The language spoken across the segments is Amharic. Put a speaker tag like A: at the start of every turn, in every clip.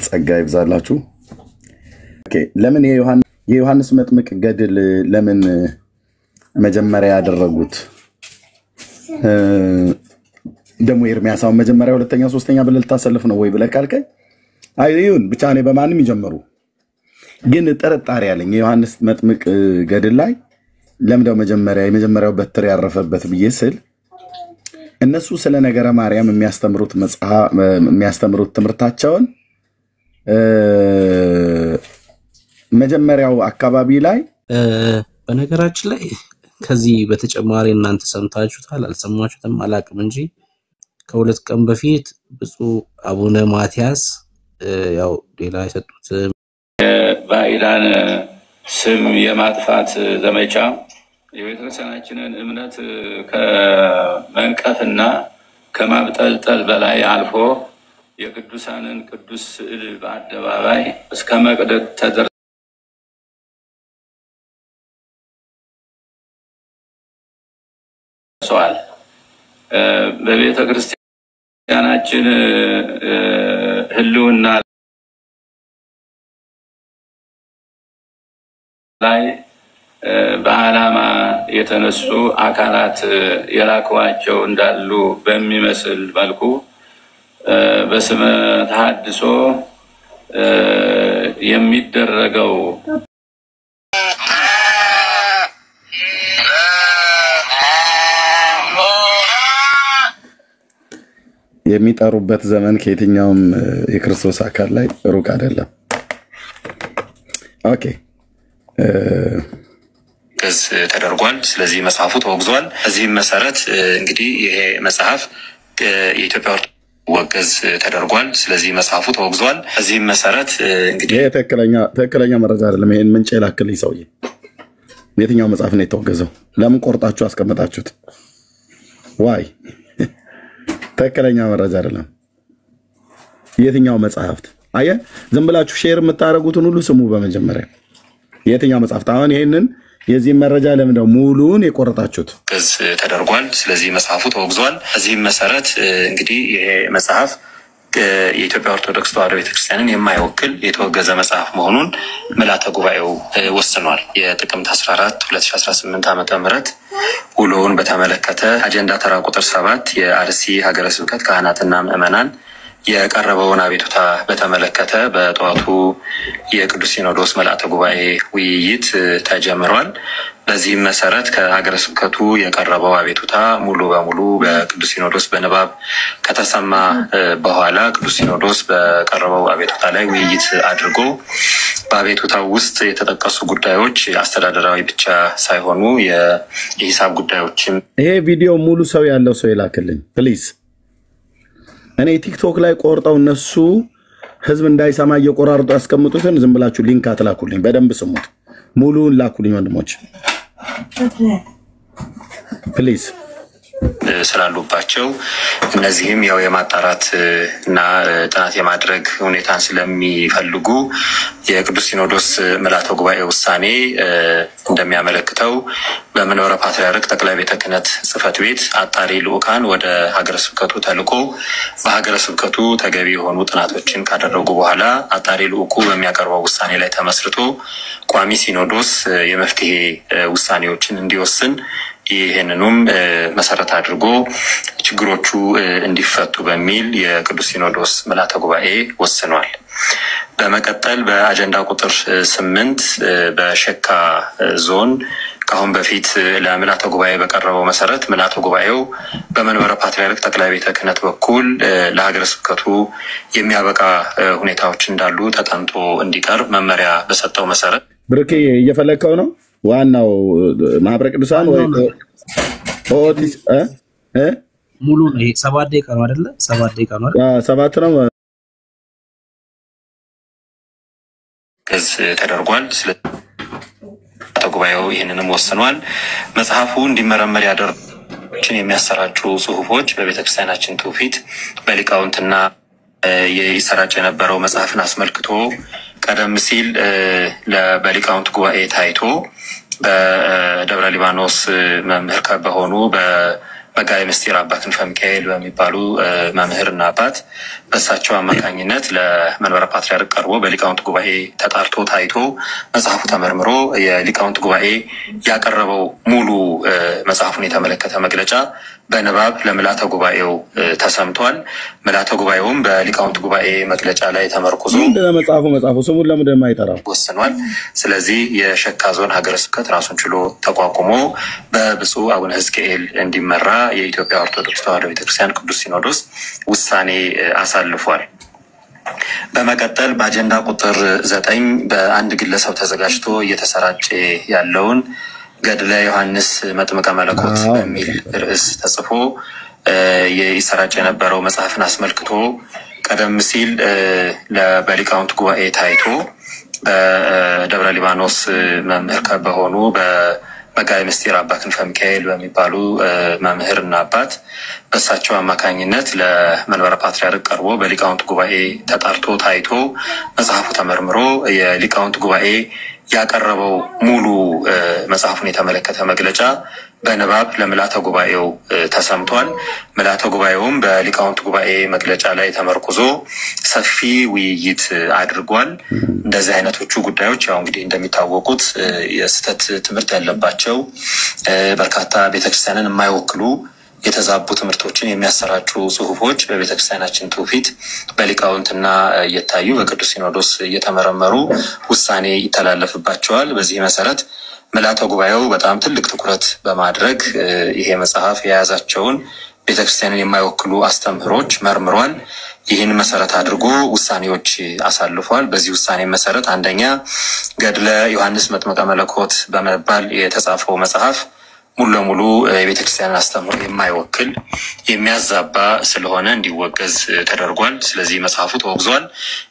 A: ጸጋ ይብዛላችሁ። ኦኬ ለምን የዮሐንስ መጥምቅ ገድል ለምን መጀመሪያ ያደረጉት? ደሞ ኤርሚያሳው መጀመሪያ ሁለተኛ ሶስተኛ ብለህ ልታሰልፍ ነው ወይ ብለህ ካልከኝ አይዩን ብቻ ነው በማንም ይጀምሩ። ግን ጥርጣሬ ያለኝ የዮሐንስ መጥምቅ ገድል ላይ ለምንድነው የመጀመሪያው በትር ያረፈበት ብዬ ስል እነሱ ስለ ነገረ ማርያም የሚያስተምሩት ትምህርታቸውን መጀመሪያው አካባቢ ላይ
B: በነገራችን ላይ ከዚህ በተጨማሪ እናንተ ሰምታችሁታል አልሰማችሁትም አላቅም እንጂ ከሁለት ቀን በፊት ብፁዕ አቡነ ማቲያስ ያው ሌላ የሰጡት
C: ባይዳን ስም የማጥፋት ዘመቻ የቤተክርስቲያናችንን እምነት ከመንቀፍና ከማብጠልጠል በላይ አልፎ የቅዱሳንን ቅዱስ ስዕል በአደባባይ እስከ መቅደድ ተደርሷል። በቤተክርስቲያናችን ህልውና ላይ በዓላማ የተነሱ አካላት የላኳቸው እንዳሉ በሚመስል መልኩ በስመ ተሐድሶ የሚደረገው
A: የሚጠሩበት ዘመን ከየትኛውም የክርስቶስ አካል ላይ ሩቅ አይደለም። ኦኬ
D: ከዝ ተደርጓል። ስለዚህ መጽሐፉ ተወግዟል። እዚህም መሰረት እንግዲህ ይሄ መጽሐፍ የኢትዮጵያ ወገዝ ተደርጓል። ስለዚህ መጽሐፉ ተወግዟል። እዚህም መሰረት እንግዲህ
A: ይሄ ተከለኛ መረጃ አይደለም። ይሄን ምንጭ ላክልኝ ሰውዬ። የትኛው መጽሐፍ ነው የተወገዘው? ለምን ቆርጣችሁ አስቀመጣችሁት? ዋይ ተከለኛ መረጃ አይደለም። የትኛው መጽሐፍት? አየ ዝም ብላችሁ ሼር የምታረጉትን ሁሉ ስሙ በመጀመሪያ የትኛው መጽሐፍ? አሁን ይሄንን የዚህ መረጃ ለምን ነው ሙሉን የቆረጣችሁት?
D: ከዝ ተደርጓል። ስለዚህ መጽሐፉ ተወግዟል። እዚህም መሰረት እንግዲህ ይሄ መጽሐፍ የኢትዮጵያ ኦርቶዶክስ ተዋሕዶ ቤተክርስቲያንን የማይወክል የተወገዘ መጽሐፍ መሆኑን ምልዓተ ጉባኤው ወስኗል። የጥቅምት 14 2018 ዓመተ ምህረት ውሎውን በተመለከተ አጀንዳ ተራ ቁጥር 7 የአርሲ ሀገረ ስብከት ካህናትና ምዕመናን የቀረበውን አቤቱታ በተመለከተ በጠዋቱ የቅዱስ ሲኖዶስ ምልዓተ ጉባኤ ውይይት ተጀምሯል። በዚህም መሰረት ከሀገረ ስብከቱ የቀረበው አቤቱታ ሙሉ በሙሉ በቅዱስ ሲኖዶስ በንባብ ከተሰማ በኋላ ቅዱስ ሲኖዶስ በቀረበው አቤቱታ ላይ ውይይት አድርጎ በአቤቱታው ውስጥ የተጠቀሱ ጉዳዮች አስተዳደራዊ ብቻ ሳይሆኑ የሂሳብ ጉዳዮችም።
A: ይሄ ቪዲዮ ሙሉ ሰው ያለው ሰው ይላክልኝ ፕሊዝ። እኔ ቲክቶክ ላይ ቆርጠው እነሱ ህዝብ እንዳይሰማ እየቆራረጡ ያስቀምጡትን ዝም ብላችሁ ሊንክ አትላኩልኝ። በደንብ ስሙት። ሙሉውን ላኩልኝ ወንድሞች ፕሊዝ
D: ስላሉባቸው እነዚህም ያው የማጣራት እና ጥናት የማድረግ ሁኔታን ስለሚፈልጉ የቅዱስ ሲኖዶስ ምልዓተ ጉባኤ ውሳኔ እንደሚያመለክተው በመንበረ ፓትርያርክ ጠቅላይ ቤተ ክህነት ጽሕፈት ቤት አጣሪ ልዑካን ወደ ሀገረ ስብከቱ ተልኮ በሀገረ ስብከቱ ተገቢ የሆኑ ጥናቶችን ካደረጉ በኋላ አጣሪ ልዑኩ በሚያቀርበው ውሳኔ ላይ ተመስርቶ ቋሚ ሲኖዶስ የመፍትሄ ውሳኔዎችን እንዲወስን ይሄንንም መሰረት አድርጎ ችግሮቹ እንዲፈቱ በሚል የቅዱስ ሲኖዶስ ምልዓተ ጉባኤ ወስኗል። በመቀጠል በአጀንዳ ቁጥር 8 በሸካ ዞን ካሁን በፊት ለምልዓተ ጉባኤ በቀረበው መሰረት ምልዓተ ጉባኤው በመንበረ ፓትርያርክ ጠቅላይ ቤተ ክህነት በኩል ለሀገረ ስብከቱ የሚያበቃ ሁኔታዎች እንዳሉ ተጠንቶ እንዲቀርብ መመሪያ በሰጠው መሰረት
A: ብርክ እየፈለከው ነው። ዋናው ማህበረ ቅዱሳን ወይ ኦቲስ
B: ሙሉ ነው። 7 ደቂቃ ነው አይደለ? 7 ደቂቃ ነው አይደል?
A: 7 ነው።
D: ከዝ ተደርጓል። ጉባኤው ይህንንም ወስኗል። መጽሐፉ እንዲመረመር ያደረጉትን የሚያሰራጩ ጽሁፎች በቤተክርስቲያናችን ትውፊት በሊቃውንትና የይሰራጭ የነበረው መጽሐፍን አስመልክቶ ቀደም ሲል በሊቃውንት ጉባኤ ታይቶ በደብረ ሊባኖስ መምህር በሆኑ መጋቤ ምስጢር አባ ክንፈ ሚካኤል በሚባሉ መምህርና አባት በእሳቸው አማካኝነት ለመንበረ ፓትርያርክ ቀርቦ በሊቃውንት ጉባኤ ተጣርቶ ታይቶ መጽሐፉ ተመርምሮ የሊቃውንት ጉባኤ ያቀረበው ሙሉ መጽሐፉን የተመለከተ መግለጫ በንባብ ለምልዓተ ጉባኤው ተሰምቷል። ምልዓተ ጉባኤውም በሊቃውንት ጉባኤ መግለጫ ላይ ተመርኩዞ
A: መጽሐፉ ስሙን ለምን የማይጠራው
D: ወስኗል። ስለዚህ የሸካ ዞን ሀገረ ስብከት ራሱን ችሎ ተቋቁሞ በብፁዕ አቡነ ሕዝቅኤል እንዲመራ የኢትዮጵያ ኦርቶዶክስ ተዋሕዶ ቤተክርስቲያን ቅዱስ ሲኖዶስ ውሳኔ አሳልፏል። በመቀጠል በአጀንዳ ቁጥር 9 በአንድ ግለሰብ ተዘጋጅቶ እየተሰራጨ ያለውን ገድለ ዮሐንስ መጥምቀ መለኮት በሚል ርዕስ ተጽፎ ይሰራጭ የነበረው መጽሐፍን አስመልክቶ ቀደም ሲል በሊቃውንት ጉባኤ ታይቶ በደብረ ሊባኖስ መምህር በሆኑ በመጋቤ ምስጢር አባ ክንፈ ሚካኤል በሚባሉ መምህርና አባት በእሳቸው አማካኝነት ለመንበረ ፓትርያርክ ቀርቦ በሊቃውንት ጉባኤ ተጣርቶ ታይቶ መጽሐፉ ተመርምሮ የሊቃውንት ጉባኤ ያቀረበው ሙሉ መጽሐፉን የተመለከተ መግለጫ በንባብ ለምልዓተ ጉባኤው ተሰምቷል። ምልዓተ ጉባኤውም በሊቃውንት ጉባኤ መግለጫ ላይ ተመርኩዞ ሰፊ ውይይት አድርጓል። እንደዚህ አይነቶቹ ጉዳዮች ያው እንግዲህ እንደሚታወቁት የስህተት ትምህርት ያለባቸው በርካታ ቤተክርስቲያንን የማይወክሉ የተዛቡ ትምህርቶችን የሚያሰራጩ ጽሁፎች በቤተክርስቲያናችን ትውፊት በሊቃውንትና እየታዩ በቅዱስ ሲኖዶስ እየተመረመሩ ውሳኔ ይተላለፍባቸዋል። በዚህ መሰረት ምልዓተ ጉባኤው በጣም ትልቅ ትኩረት በማድረግ ይሄ መጽሐፍ የያዛቸውን ቤተክርስቲያንን የማይወክሉ አስተምህሮች መርምሯል። ይህን መሰረት አድርጎ ውሳኔዎች አሳልፏል። በዚህ ውሳኔ መሰረት አንደኛ ገድለ ዮሐንስ መጥምቀ መለኮት በመባል የተጻፈው መጽሐፍ ሙሉ ለሙሉ የቤተክርስቲያን አስተምህሮ የማይወክል የሚያዛባ ስለሆነ እንዲወገዝ ተደርጓል። ስለዚህ መጽሐፉ ተወግዟል።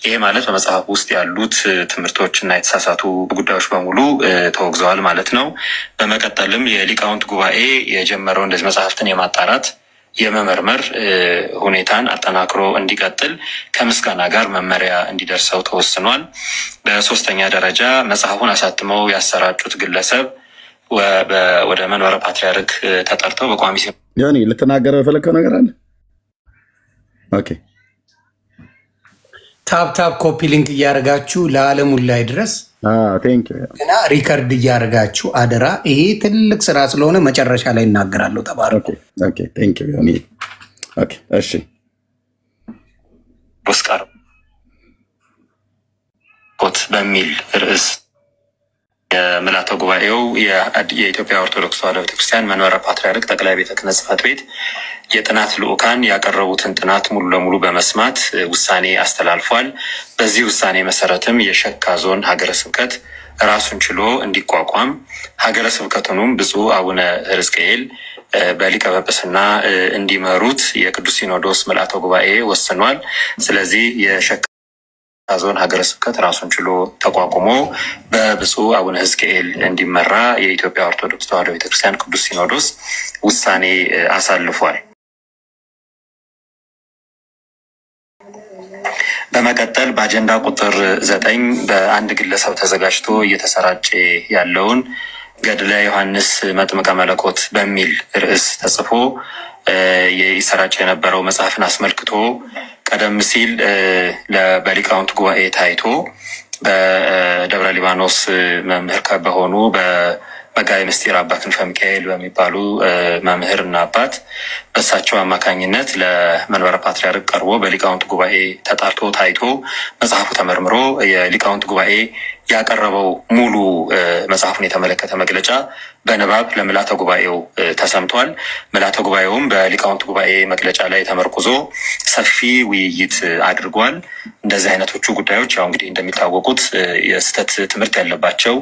D: ይሄ ማለት በመጽሐፉ ውስጥ ያሉት ትምህርቶችና የተሳሳቱ ጉዳዮች በሙሉ ተወግዘዋል ማለት ነው። በመቀጠልም የሊቃውንት ጉባኤ የጀመረው እንደዚህ መጽሐፍትን የማጣራት የመመርመር ሁኔታን አጠናክሮ እንዲቀጥል ከምስጋና ጋር መመሪያ እንዲደርሰው ተወስኗል። በሶስተኛ ደረጃ መጽሐፉን አሳትመው ያሰራጩት ግለሰብ ወደ መንበረ ፓትርያርክ ተጠርተው በቋሚ
A: ዮኒ ልትናገረው የፈለከው ነገር አለ? ኦኬ
E: ታፕ ኮፒ ሊንክ እያደረጋችሁ ለዓለሙ ላይ ድረስ
A: ቴንክ ዩ
E: እና ሪከርድ እያደረጋችሁ አደራ። ይሄ ትልቅ ስራ ስለሆነ መጨረሻ ላይ እናገራለሁ። ተባረኩ።
A: ኦኬ ቴንክ ዩ ዮኒ። ኦኬ እሺ
D: ኦስካር ኮት በሚል ርዕስ የምልዓተ ጉባኤው የኢትዮጵያ ኦርቶዶክስ ተዋሕዶ ቤተክርስቲያን መንበረ ፓትርያርክ ጠቅላይ ቤተ ክህነት ጽሕፈት ቤት የጥናት ልዑካን ያቀረቡትን ጥናት ሙሉ ለሙሉ በመስማት ውሳኔ አስተላልፏል። በዚህ ውሳኔ መሰረትም የሸካ ዞን ሀገረ ስብከት ራሱን ችሎ እንዲቋቋም ሀገረ ስብከቱንም ብፁዕ አቡነ ሕዝቅኤል በሊቀ ጵጵስና እንዲመሩት የቅዱስ ሲኖዶስ ምልዓተ ጉባኤ ወስኗል። ስለዚህ የሸካ ዞን ሀገረ ስብከት ራሱን ችሎ ተቋቁሞ በብፁዕ አቡነ ሕዝቅኤል እንዲመራ የኢትዮጵያ ኦርቶዶክስ ተዋሕዶ ቤተክርስቲያን ቅዱስ ሲኖዶስ ውሳኔ አሳልፏል። በመቀጠል በአጀንዳ ቁጥር 9 በአንድ ግለሰብ ተዘጋጅቶ እየተሰራጨ ያለውን ገድለ ዮሐንስ መጥምቀ መለኮት በሚል ርዕስ ተጽፎ ይሰራጭ የነበረው መጽሐፍን አስመልክቶ ቀደም ሲል በሊቃውንት ጉባኤ ታይቶ በደብረ ሊባኖስ መምህር በሆኑ በመጋቤ ምስጢር አባ ክንፈ ሚካኤል በሚባሉ መምህርና አባት በእሳቸው አማካኝነት ለመንበረ ፓትርያርክ ቀርቦ በሊቃውንት ጉባኤ ተጣርቶ ታይቶ መጽሐፉ ተመርምሮ የሊቃውንት ጉባኤ ያቀረበው ሙሉ መጽሐፉን የተመለከተ መግለጫ በንባብ ለምልዓተ ጉባኤው ተሰምቷል። ምልዓተ ጉባኤውም በሊቃውንት ጉባኤ መግለጫ ላይ ተመርኩዞ ሰፊ ውይይት አድርጓል። እንደዚህ አይነቶቹ ጉዳዮች ያው እንግዲህ እንደሚታወቁት የስህተት ትምህርት ያለባቸው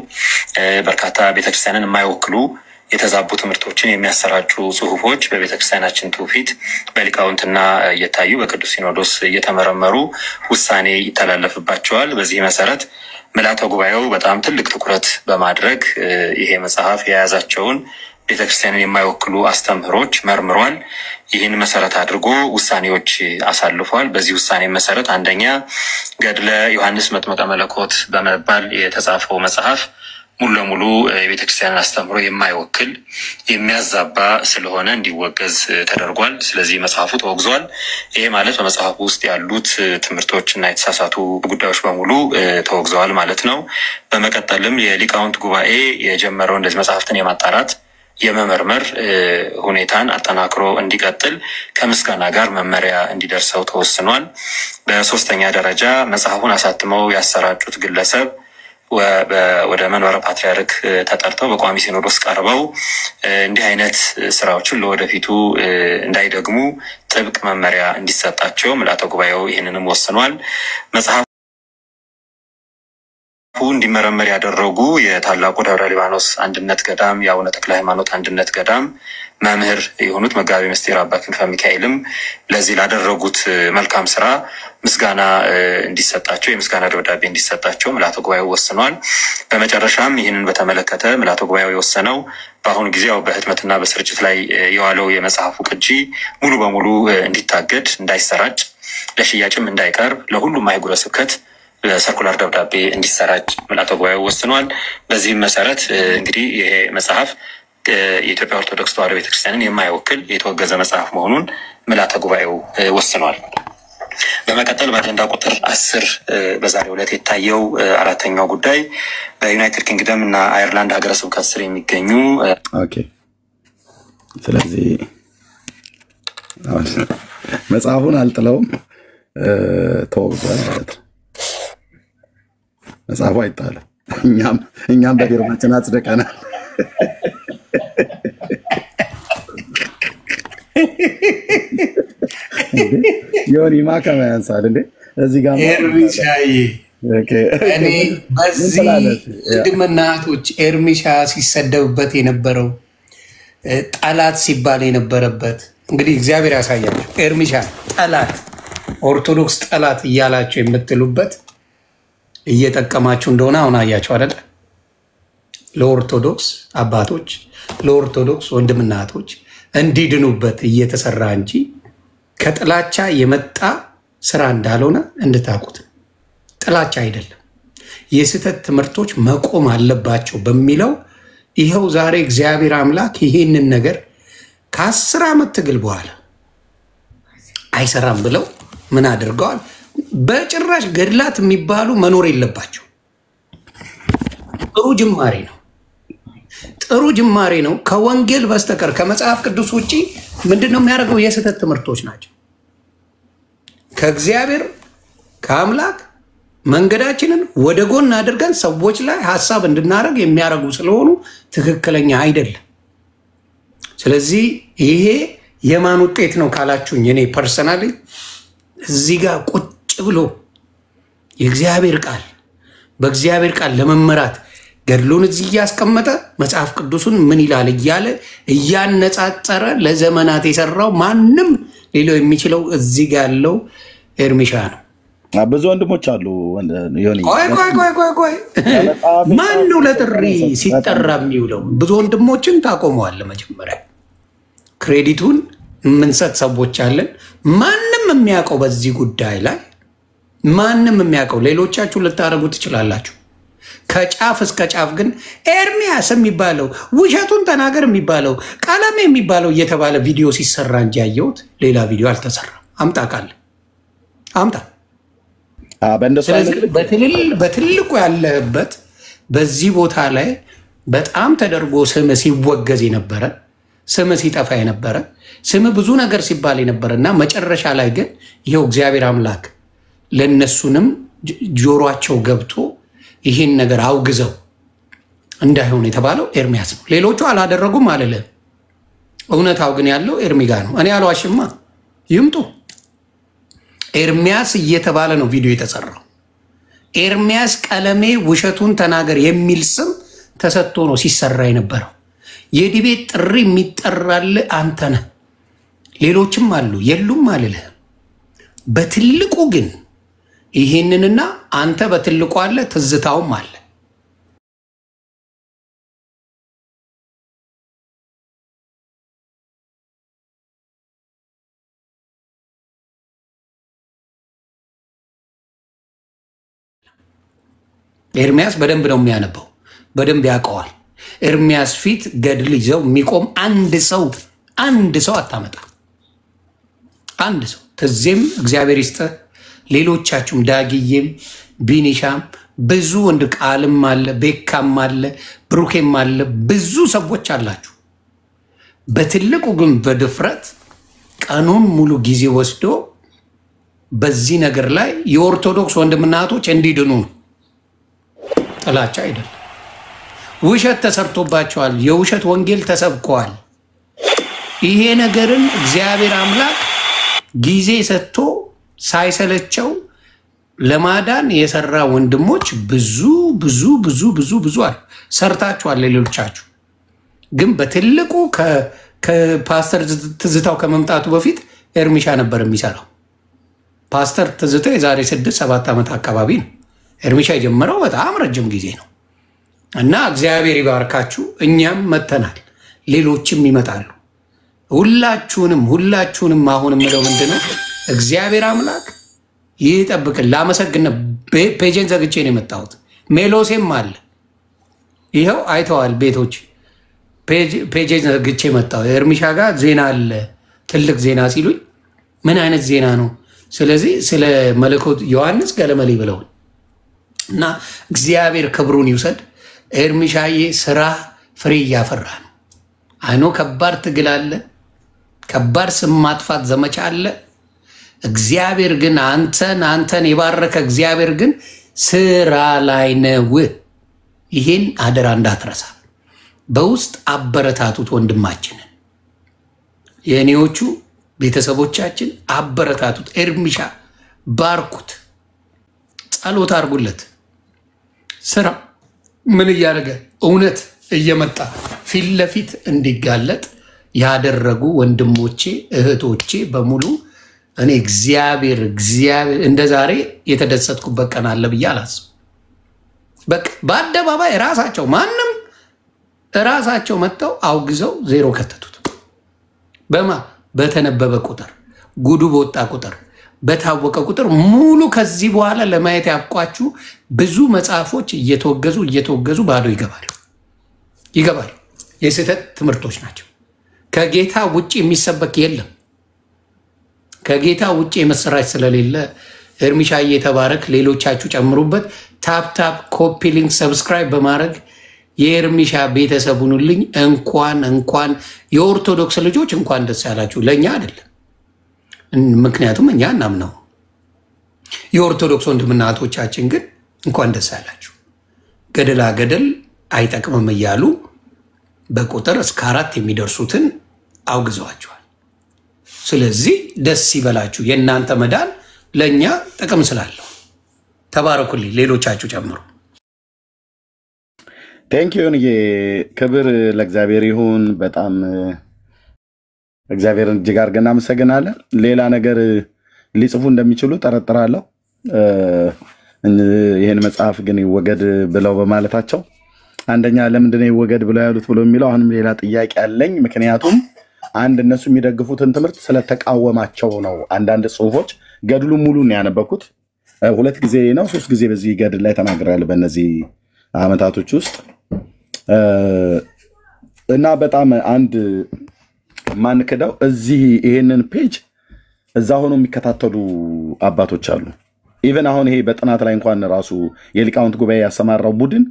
D: በርካታ ቤተክርስቲያንን የማይወክሉ የተዛቡ ትምህርቶችን የሚያሰራጩ ጽሁፎች በቤተክርስቲያናችን ትውፊት በሊቃውንትና እየታዩ በቅዱስ ሲኖዶስ እየተመረመሩ ውሳኔ ይተላለፍባቸዋል። በዚህ መሰረት ምልዓተ ጉባኤው በጣም ትልቅ ትኩረት በማድረግ ይሄ መጽሐፍ የያዛቸውን ቤተክርስቲያንን የማይወክሉ አስተምህሮች መርምሯል። ይህን መሰረት አድርጎ ውሳኔዎች አሳልፏል። በዚህ ውሳኔ መሰረት አንደኛ ገድለ ዮሐንስ መጥምቀ መለኮት በመባል የተጻፈው መጽሐፍ ሙሉ ለሙሉ የቤተክርስቲያንን አስተምሮ የማይወክል የሚያዛባ ስለሆነ እንዲወገዝ ተደርጓል። ስለዚህ መጽሐፉ ተወግዟል። ይሄ ማለት በመጽሐፉ ውስጥ ያሉት ትምህርቶችና የተሳሳቱ ጉዳዮች በሙሉ ተወግዘዋል ማለት ነው። በመቀጠልም የሊቃውንት ጉባኤ የጀመረው እንደዚህ መጽሐፍትን የማጣራት የመመርመር ሁኔታን አጠናክሮ እንዲቀጥል ከምስጋና ጋር መመሪያ እንዲደርሰው ተወስኗል። በሶስተኛ ደረጃ መጽሐፉን አሳትመው ያሰራጩት ግለሰብ ወደ መንበረ ፓትርያርክ ተጠርተው በቋሚ ሲኖዶስ ቀርበው እንዲህ አይነት ስራዎችን ለወደፊቱ እንዳይደግሙ ጥብቅ መመሪያ እንዲሰጣቸው ምልዓተ ጉባኤው ይህንንም ወስኗል። መጽሐፉ እንዲመረመር ያደረጉ የታላቁ ደብረ ሊባኖስ አንድነት ገዳም የአቡነ ተክለ ሃይማኖት አንድነት ገዳም መምህር የሆኑት መጋቤ ምስጢር አባ ክንፈ ሚካኤልም ለዚህ ላደረጉት መልካም ስራ ምስጋና እንዲሰጣቸው የምስጋና ደብዳቤ እንዲሰጣቸው ምልዓተ ጉባኤው ወስኗል። በመጨረሻም ይህንን በተመለከተ ምልዓተ ጉባኤው የወሰነው በአሁኑ ጊዜ በህትመትና በስርጭት ላይ የዋለው የመጽሐፉ ቅጂ ሙሉ በሙሉ እንዲታገድ፣ እንዳይሰራጭ፣ ለሽያጭም እንዳይቀርብ ለሁሉም አህጉረ ስብከት ሰርኩላር ደብዳቤ እንዲሰራጭ ምልዓተ ጉባኤው ወስኗል። በዚህም መሰረት እንግዲህ ይሄ መጽሐፍ የኢትዮጵያ ኦርቶዶክስ ተዋሕዶ ቤተክርስቲያንን የማይወክል የተወገዘ መጽሐፍ መሆኑን ምልዓተ ጉባኤው ወስኗል። በመቀጠል በአጀንዳ ቁጥር 10 በዛሬው ዕለት የታየው አራተኛው ጉዳይ በዩናይትድ ኪንግደም እና አየርላንድ ሀገረ ስብከት ስር የሚገኙ
A: ስለዚህ መጽሐፉን አልጥለውም ተወግዟል ማለት ነው። መጽሐፉ አይጣልም። እኛም በፊርማችን አጽድቀናል። ዮኒ ማከማ ያንሳል እንዴ እዚህ ጋር
E: ኤርሚሻዬ እኔ በዚህ ድምናቶች ኤርሚሻ ሲሰደብበት የነበረው ጠላት ሲባል የነበረበት እንግዲህ እግዚአብሔር ያሳያችሁ። ኤርሚሻ ጠላት፣ ኦርቶዶክስ ጠላት እያላችሁ የምትሉበት እየጠቀማችሁ እንደሆነ አሁን አያችሁ አይደል? ለኦርቶዶክስ አባቶች ለኦርቶዶክስ ወንድምና እህቶች እንዲድኑበት እየተሰራ እንጂ ከጥላቻ የመጣ ስራ እንዳልሆነ እንድታውቁት። ጥላቻ አይደለም፣ የስህተት ትምህርቶች መቆም አለባቸው በሚለው ይኸው ዛሬ እግዚአብሔር አምላክ ይሄንን ነገር ከ10 ዓመት ትግል በኋላ አይሰራም ብለው ምን አድርገዋል? በጭራሽ ገድላት የሚባሉ መኖር የለባቸው። ጥሩ ጅማሬ ነው፣ ጥሩ ጅማሬ ነው። ከወንጌል በስተቀር ከመጽሐፍ ቅዱስ ውጪ ምንድነው የሚያደርገው? የስህተት ትምህርቶች ናቸው። ከእግዚአብሔር ከአምላክ መንገዳችንን ወደ ጎን አድርገን ሰዎች ላይ ሀሳብ እንድናደርግ የሚያደርጉ ስለሆኑ ትክክለኛ አይደለም። ስለዚህ ይሄ የማን ውጤት ነው ካላችሁኝ፣ እኔ ፐርሰናሊ እዚህ ጋር ቁጭ ብሎ የእግዚአብሔር ቃል በእግዚአብሔር ቃል ለመመራት ገድሉን እዚህ እያስቀመጠ መጽሐፍ ቅዱሱን ምን ይላል እያለ እያነጻጸረ ለዘመናት የሰራው ማንም ሌላው የሚችለው እዚህ ጋር ያለው ኤርሚሻ ነው።
A: ብዙ ወንድሞች አሉ።
E: ቆይ ማን ነው ለጥሪ ሲጠራ የሚውለው? ብዙ ወንድሞችን ታቆመዋል። መጀመሪያ ክሬዲቱን የምንሰጥ ሰዎች አለን። ማንም የሚያውቀው በዚህ ጉዳይ ላይ ማንም የሚያውቀው፣ ሌሎቻችሁ ልታደርጉ ትችላላችሁ። ከጫፍ እስከ ጫፍ ግን ኤርሚያስ የሚባለው ውሸቱን ተናገር የሚባለው ቀለም የሚባለው እየተባለ ቪዲዮ ሲሰራ እንጂ ያየሁት ሌላ ቪዲዮ አልተሰራም። አምጣ ካለ አምጣ። በትልቁ ያለበት በዚህ ቦታ ላይ በጣም ተደርጎ ስም ሲወገዝ የነበረ ስም ሲጠፋ የነበረ ስም ብዙ ነገር ሲባል የነበረ እና መጨረሻ ላይ ግን ይኸው እግዚአብሔር አምላክ ለነሱንም ጆሮአቸው ገብቶ ይህን ነገር አውግዘው እንዳይሆን የተባለው ኤርሚያስ ነው። ሌሎቹ አላደረጉም አልልም። እውነታው ግን ያለው ኤርሚ ጋር ነው። እኔ አልዋሽማ፣ ይምጡ። ኤርሚያስ እየተባለ ነው ቪዲዮ የተሰራው። ኤርሚያስ ቀለሜ ውሸቱን ተናገር የሚል ስም ተሰጥቶ ነው ሲሰራ የነበረው። የዲቤት ጥሪ የሚጠራል አንተ ነህ፣ ሌሎችም አሉ የሉም አልልህ። በትልቁ ግን ይሄንንና አንተ በትልቁ አለ፣ ትዝታውም አለ። ኤርሚያስ በደንብ ነው የሚያነበው። በደንብ ያውቀዋል። ኤርሚያስ ፊት ገድል ይዘው የሚቆም አንድ ሰው አታመጣ። አንድ ሰው ተዜም እግዚአብሔር ይስጥህ። ሌሎቻችሁም ዳግዬም ቢኒሻም ብዙ ወንድ ቃልም አለ፣ ቤካም አለ፣ ብሩኬም አለ፣ ብዙ ሰዎች አላችሁ። በትልቁ ግን በድፍረት ቀኑን ሙሉ ጊዜ ወስዶ በዚህ ነገር ላይ የኦርቶዶክስ ወንድምና እህቶች እንዲድኑ ነው። ጥላቻ አይደለም። ውሸት ተሰርቶባቸዋል። የውሸት ወንጌል ተሰብከዋል። ይሄ ነገርን እግዚአብሔር አምላክ ጊዜ ሰጥቶ ሳይሰለቸው ለማዳን የሰራ ወንድሞች ብዙ ብዙ ብዙ ብዙ ብዙ አሉ። ሰርታችኋል። ሌሎቻችሁ ግን በትልቁ ከፓስተር ትዝታው ከመምጣቱ በፊት ኤርሚሻ ነበር የሚሰራው። ፓስተር ትዝታው የዛሬ 6-7 ዓመት አካባቢ ነው። ኤርሚሻ የጀመረው በጣም ረጅም ጊዜ ነው እና እግዚአብሔር ይባርካችሁ። እኛም መተናል፣ ሌሎችም ይመጣሉ። ሁላችሁንም አሁን የምለው ምንድነው እግዚአብሔር አምላክ ይጠብቅን። ላመሰግነ ፔጅን ዘግቼ ነው የመጣሁት። ሜሎሴም አለ ይኸው አይተዋል ቤቶች። ፔጅን ዘግቼ መጣሁ። ኤርሚሻ ጋር ዜና አለ ትልቅ ዜና ሲሉኝ ምን አይነት ዜና ነው? ስለዚህ ስለ መለኮት ዮሐንስ ገለመሌ ብለውን እና እግዚአብሔር ክብሩን ይውሰድ። ኤርሚሻዬ ስራ ፍሬ እያፈራ ነው። አይኖ ከባድ ትግል አለ፣ ከባድ ስም ማጥፋት ዘመቻ አለ። እግዚአብሔር ግን አንተን የባረከ እግዚአብሔር ግን ስራ ላይ ነው። ይሄን አደራ እንዳትረሳ። በውስጥ አበረታቱት ወንድማችንን። የኔዎቹ ቤተሰቦቻችን አበረታቱት። ኤርሚሻ ባርኩት፣ ጸሎት አድርጉለት። ስራ ምን እያደረገ እውነት እየመጣ ፊት ለፊት እንዲጋለጥ ያደረጉ ወንድሞቼ እህቶቼ በሙሉ እኔ እግዚአብሔር እንደ ዛሬ የተደሰትኩበት ቀን አለ ብዬ አላስብም። በቃ በአደባባይ ራሳቸው መጥተው አውግዘው ዜሮ ከተቱት። በተነበበ ቁጥር ጉዱ በወጣ ቁጥር በታወቀ ቁጥር ሙሉ ከዚህ በኋላ ለማየት ያብቋችሁ። ብዙ መጽሐፎች እየተወገዙ ባዶ ይገባሉ። የስህተት ትምህርቶች ናቸው። ከጌታ ውጭ የሚሰበክ የለም። ከጌታ ውጭ የመሰራች ስለሌለ ኤርሚሻዬ የተባረክ። ሌሎቻችሁ ጨምሩበት። ታፕ ኮፒ ሊንክ ሰብስክራይብ በማድረግ የኤርሚሻ ቤተሰብ ሁኑልኝ። እንኳን የኦርቶዶክስ ልጆች እንኳን ደስ ያላችሁ። ለእኛ አይደለም፣ ምክንያቱም እኛ እናምነው። የኦርቶዶክስ ወንድምና እህቶቻችን ግን እንኳን ደስ ያላችሁ። ገደል አይጠቅምም እያሉ በቁጥር እስከ 4 የሚደርሱትን አውግዘዋቸዋል። ስለዚህ ደስ ይበላችሁ። የእናንተ መዳን ለእኛ ጥቅም ስላለው ተባረኩልኝ። ሌሎቻችሁ ጨምሩ።
A: ቴንኪዩን። ክብር ለእግዚአብሔር ይሁን። በጣም እግዚአብሔርን እጅግ አድርገን እናመሰግናለን። ሌላ ነገር ሊጽፉ እንደሚችሉ ጠረጥራለሁ። ይህን መጽሐፍ ግን ይወገድ ብለው በማለታቸው አንደኛ ለምንድነው ይወገድ ብለው ያሉት ብሎ የሚለው አሁንም ሌላ ጥያቄ አለኝ። ምክንያቱም አንድ እነሱ የሚደግፉትን ትምህርት ስለተቃወማቸው ነው። አንዳንድ ጽሁፎች ገድሉ ሙሉን ያነበኩት 2 ጊዜ ነው 3 ጊዜ በዚህ ገድል ላይ ተናግሬያለሁ በእነዚህ አመታቶች ውስጥ እና በጣም አንድ ማንከዳው እዚህ ይሄንን ፔጅ እዛ ሆኖ የሚከታተሉ አባቶች አሉ። ኢቨን አሁን ይሄ በጥናት ላይ እንኳን ራሱ የሊቃውንት ጉባኤ ያሰማራው ቡድን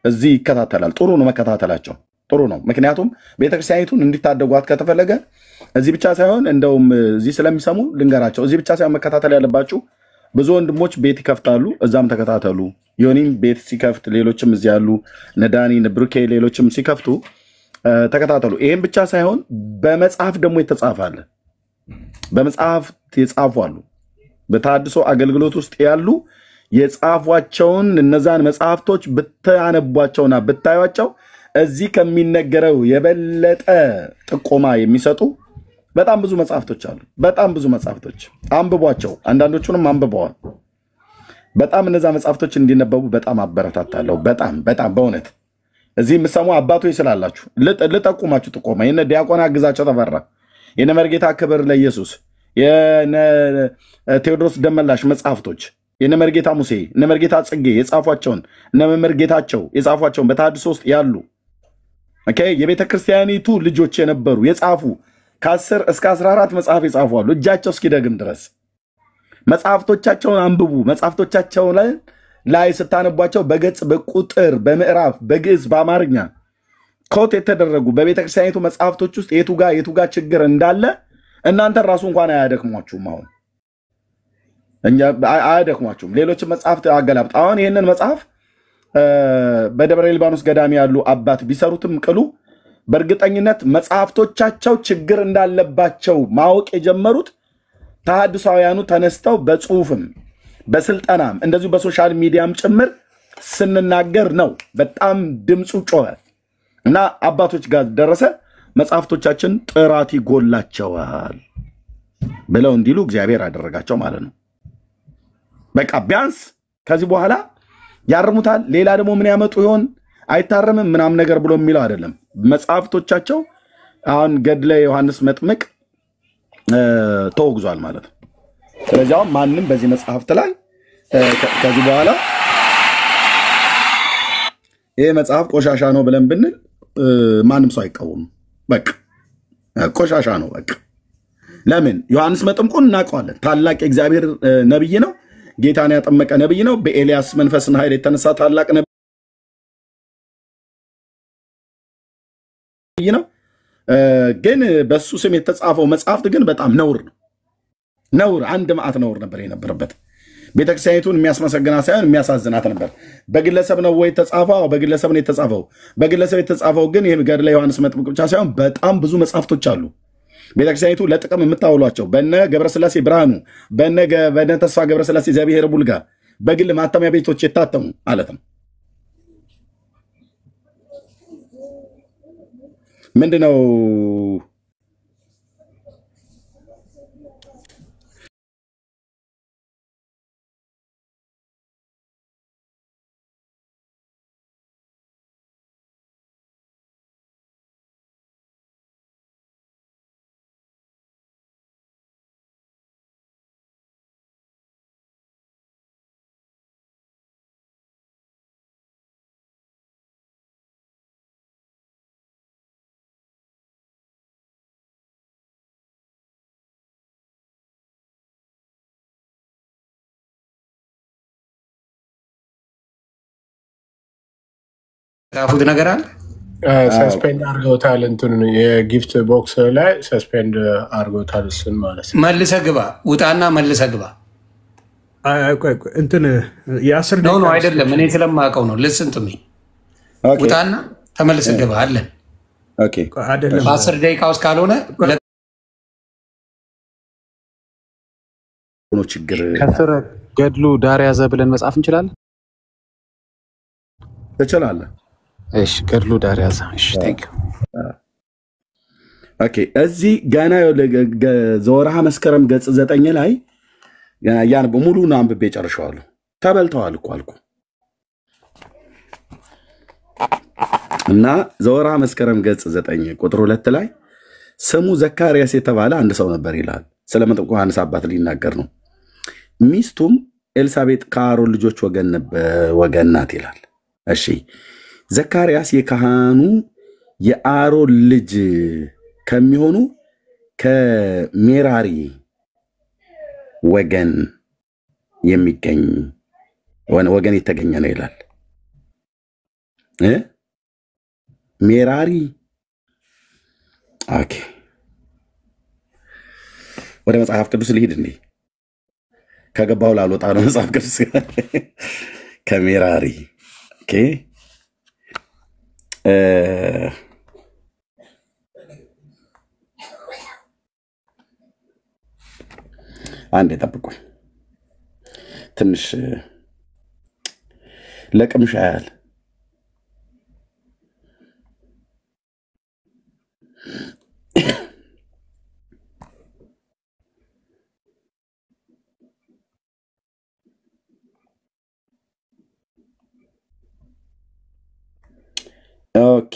A: እዚህ ይከታተላል። ጥሩ ነው መከታተላቸው፣ ጥሩ ነው። ምክንያቱም ቤተክርስቲያኒቱን እንዲታደጓት ከተፈለገ እዚህ ብቻ ሳይሆን እንደውም እዚህ ስለሚሰሙ ልንገራቸው፣ እዚህ ብቻ ሳይሆን መከታተል ያለባችሁ ብዙ ወንድሞች ቤት ይከፍታሉ፣ እዛም ተከታተሉ። ዮኒም ቤት ሲከፍት ሌሎችም እዚህ ያሉ ነዳኒ ንብሩኬ ሌሎችም ሲከፍቱ ተከታተሉ። ይሄን ብቻ ሳይሆን በመጽሐፍ ደግሞ የተጻፋለ በመጽሐፍ የጻፉ አሉ። በታድሶ አገልግሎት ውስጥ ያሉ የጻፏቸውን እነዛን መጽሐፍቶች ብታነቧቸውና ብታዩቸው እዚህ ከሚነገረው የበለጠ ጥቆማ የሚሰጡ በጣም ብዙ መጽሐፍቶች አሉ። በጣም ብዙ መጽሐፍቶች አንብቧቸው። አንዳንዶቹንም አንብበዋል። በጣም እነዛ መጽሐፍቶች እንዲነበቡ በጣም አበረታታለሁ። በጣም በእውነት እዚህ የምሰሙ አባቶች ስላላችሁ ልጠቁማችሁ ጥቆማ የነ ዲያቆን አግዛቸው ተፈራ፣ የነ መርጌታ ክብር ለኢየሱስ፣ የነ ቴዎድሮስ ደመላሽ መጽሐፍቶች የነ መርጌታ ሙሴ እነ መርጌታ ጽጌ የጻፏቸውን እነ መምህር ጌታቸው የጻፏቸውን በተሐድሶ ውስጥ ያሉ ኦኬ የቤተ ክርስቲያኒቱ ልጆች የነበሩ የጻፉ ከ10 እስከ 14 መጽሐፍ የጻፉ አሉ። እጃቸው እስኪደግም ድረስ መጽሐፍቶቻቸውን አንብቡ። መጽሐፍቶቻቸው ላይ ስታነቧቸው በገጽ በቁጥር በምዕራፍ በግዕዝ በአማርኛ ኮት የተደረጉ በቤተ ክርስቲያኒቱ መጽሐፍቶች ውስጥ የቱ ጋር ችግር እንዳለ እናንተ ራሱ እንኳን አያደክሟችሁም። አሁን እኛ አያደክሟችሁም። ሌሎችን መጽሐፍት አገላብጥ። አሁን ይህንን መጽሐፍ በደብረ ሊባኖስ ገዳሚ ያሉ አባት ቢሰሩትም ቅሉ በእርግጠኝነት መጽሐፍቶቻቸው ችግር እንዳለባቸው ማወቅ የጀመሩት ተሐድሳውያኑ ተነስተው በጽሁፍም በስልጠናም እንደዚሁ በሶሻል ሚዲያም ጭምር ስንናገር ነው። በጣም ድምፁ ጮኸ እና አባቶች ጋር ደረሰ። መጽሐፍቶቻችን ጥራት ይጎላቸዋል ብለው እንዲሉ እግዚአብሔር አደረጋቸው ማለት ነው። በቃ ቢያንስ ከዚህ በኋላ ያርሙታል። ሌላ ደግሞ ምን ያመጡ ይሆን አይታረምም ምናምን ነገር ብሎ የሚለው አይደለም። መጽሐፍቶቻቸው አሁን ገድለ ዮሐንስ መጥምቅ ተወግዟል ማለት ነው። ስለዚህ አሁን ማንም በዚህ መጽሐፍት ላይ ከዚህ በኋላ ይሄ መጽሐፍ ቆሻሻ ነው ብለን ብንል ማንም ሰው አይቃወምም። በቃ ቆሻሻ ነው በቃ። ለምን? ዮሐንስ መጥምቁን እናውቀዋለን። ታላቅ የእግዚአብሔር ነብይ ነው። ጌታን ያጠመቀ ነብይ ነው። በኤልያስ መንፈስና ኃይል የተነሳ ታላቅ ነብይ ነው። ግን በሱ ስም የተጻፈው መጽሐፍት ግን በጣም ነውር ነው። ነውር አንድ መዓት ነውር ነበር የነበረበት። ቤተክርስቲያኒቱን የሚያስመሰግናት ሳይሆን የሚያሳዝናት ነበር። በግለሰብ ነው ወይ የተጻፈው? በግለሰብ ነው የተጻፈው። በግለሰብ የተጻፈው ግን ይህ ገድለ ዮሐንስ መጥምቅ ብቻ ሳይሆን በጣም ብዙ መጽሐፍቶች አሉ። ቤተክርስቲያኒቱ ለጥቅም የምታውሏቸው በነ ገብረስላሴ ብርሃኑ በነ ተስፋ ገብረስላሴ ዘብሔር ቡልጋ በግል ማተሚያ ቤቶች የታተሙ ማለት ነው። ምንድነው
E: ጻፉት ነገር አለ።
F: ሰስፔንድ አድርገውታል። እንትን የጊፍት ቦክስ ላይ ሰስፔንድ አድርገውታል። እሱን ማለት ነው።
E: መልሰህ ግባ፣ ውጣና መልሰህ ግባ።
G: እንትን የ10
E: ነው አይደለም። እኔ ስለማውቀው ነው። ልስን ቱሚ ውጣና ተመልሰህ ግባ አለን።
A: ኦኬ
G: አይደለም
E: በ10 ደቂቃ ውስጥ ካልሆነ
A: ችግር
H: ከስር ገድሉ ዳር ያዘ ብለን መጻፍ እንችላለን።
A: ትችላለህ።
H: እሺ ገድሉ ዳር ያዘ። እሺ ቴንክ ዩ።
A: ኦኬ እዚህ ገና ዘወርሃ መስከረም ገጽ 9 ላይ ያን በሙሉን አንብቤ ጨርሻለሁ። ተበልተዋል እኮ አልኩ እና ዘወርሃ መስከረም ገጽ 9 ቁጥር 2 ላይ ስሙ ዘካርያስ የተባለ አንድ ሰው ነበር ይላል። ስለ መጥምቁ ዮሐንስ አባት ሊናገር ነው። ሚስቱም ኤልሳቤጥ ከአሮን ልጆች ወገን ናት ይላል። እሺ ዘካርያስ የካህኑ የአሮን ልጅ ከሚሆኑ ከሜራሪ ወገን የሚገኝ ወገን የተገኘ ነው ይላል። ሜራሪ ኦኬ። ወደ መጽሐፍ ቅዱስ ልሂድ እንዴ? ከገባው ላልወጣ ነው መጽሐፍ ቅዱስ ከሜራሪ ኦኬ። አንዴ ጠብቁኝ ትንሽ ለቅምሻ ያህል ኦኬ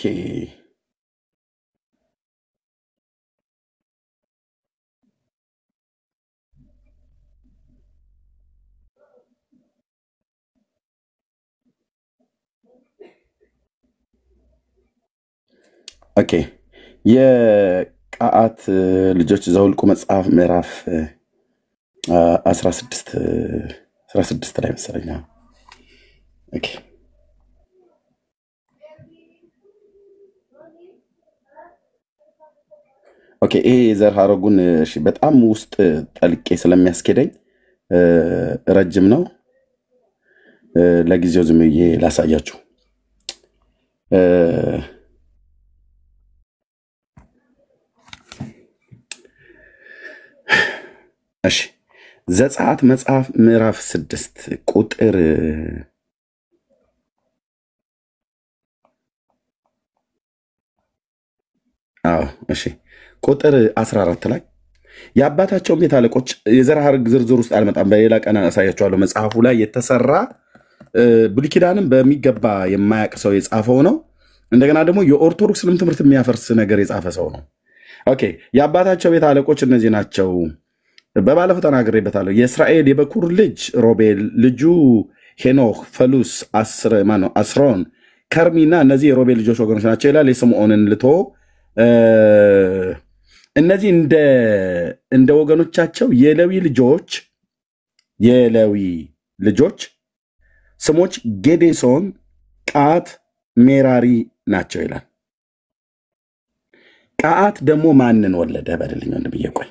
A: ኦኬ የቀዓት ልጆች ዘኍልቍ መጽሐፍ ምዕራፍ 16 ላይ መሰለኝ። ኦኬ ኦኬ ይሄ የዘር ሐረጉን እሺ በጣም ውስጥ ጠልቄ ስለሚያስኬደኝ ረጅም ነው። ለጊዜው ዝም ብዬ ላሳያችሁ። እሺ ዘጸአት መጽሐፍ ምዕራፍ 6 ቁጥር እሺ ቁጥር 14 ላይ የአባታቸው ቤት አለቆች የዘር ሐረግ ዝርዝር ውስጥ አልመጣም፣ በሌላ ቀን አሳያችኋለሁ። መጽሐፉ ላይ የተሰራ ብሉይ ኪዳንም በሚገባ የማያውቅ ሰው የጻፈው ነው። እንደገና ደግሞ የኦርቶዶክስንም ትምህርት የሚያፈርስ ነገር የጻፈ ሰው ነው። ኦኬ የአባታቸው ቤት አለቆች እነዚህ ናቸው። በባለፈው ተናግሬበታለሁ። የእስራኤል የበኩር ልጅ ሮቤል፣ ልጁ ሄኖክ፣ ፈሉስ፣ አስሮን፣ ከርሚና እነዚህ የሮቤል ልጆች ወገኖች ናቸው ይላል። የስምዖንን ልቶ እነዚህ እንደ ወገኖቻቸው የሌዊ ልጆች ስሞች ጌዴሶን፣ ቀዓት፣ ሜራሪ ናቸው ይላል። ቀዓት ደግሞ ማንን ወለደ? በደልኝ ወንድምዬ ቆይ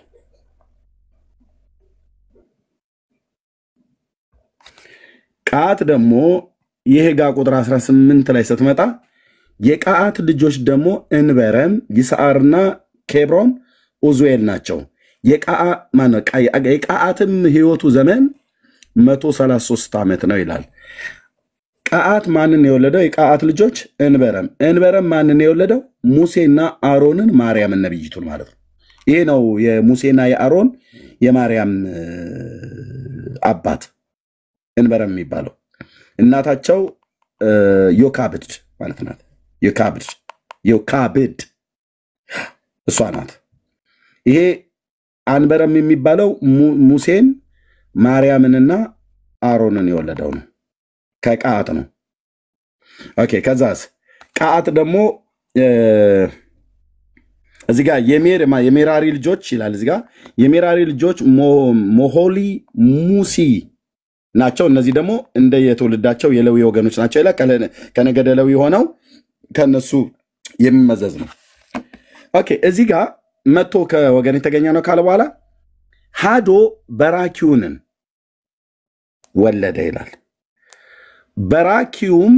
A: ቀዓት ደግሞ የሄጋ ቁጥር 18 ላይ ስትመጣ የቀዓት ልጆች ደግሞ እንበረም፣ ይስዓርና ኬብሮን፣ ኡዝኤል ናቸው። የቀዓትም ሕይወቱ ዘመን 133 ዓመት ነው ይላል። ቀዓት ማንን የወለደው? የቀዓት ልጆች እንበረም ማንን የወለደው? ሙሴና አሮንን ማርያምን ነብይቱን ማለት ነው። ይሄ ነው የሙሴና የአሮን የማርያም አባት እንበረም የሚባለው። እናታቸው ዮካብድ ማለት ናት። ዮካብድ እሷ ናት። ይሄ አንበረም የሚባለው ሙሴን ማርያምንና አሮንን የወለደው ነው። ከቀዓት ነው። ኦኬ ከዛስ ቀዓት ደግሞ እዚህ ጋር የሜራሪ ልጆች ይላል። እዚህ ጋር የሜራሪ ልጆች ሞሆሊ፣ ሙሲ ናቸው። እነዚህ ደግሞ እንደ የትውልዳቸው የሌዊ ወገኖች ናቸው ይላል። ከነገደ ሌዊ ሆነው ከነሱ የሚመዘዝ ነው። ኦኬ እዚህ ጋር መጥቶ ከወገን የተገኘ ነው ካለ በኋላ ሃዶ በራኪዩንን ወለደ ይላል። በራኪዩም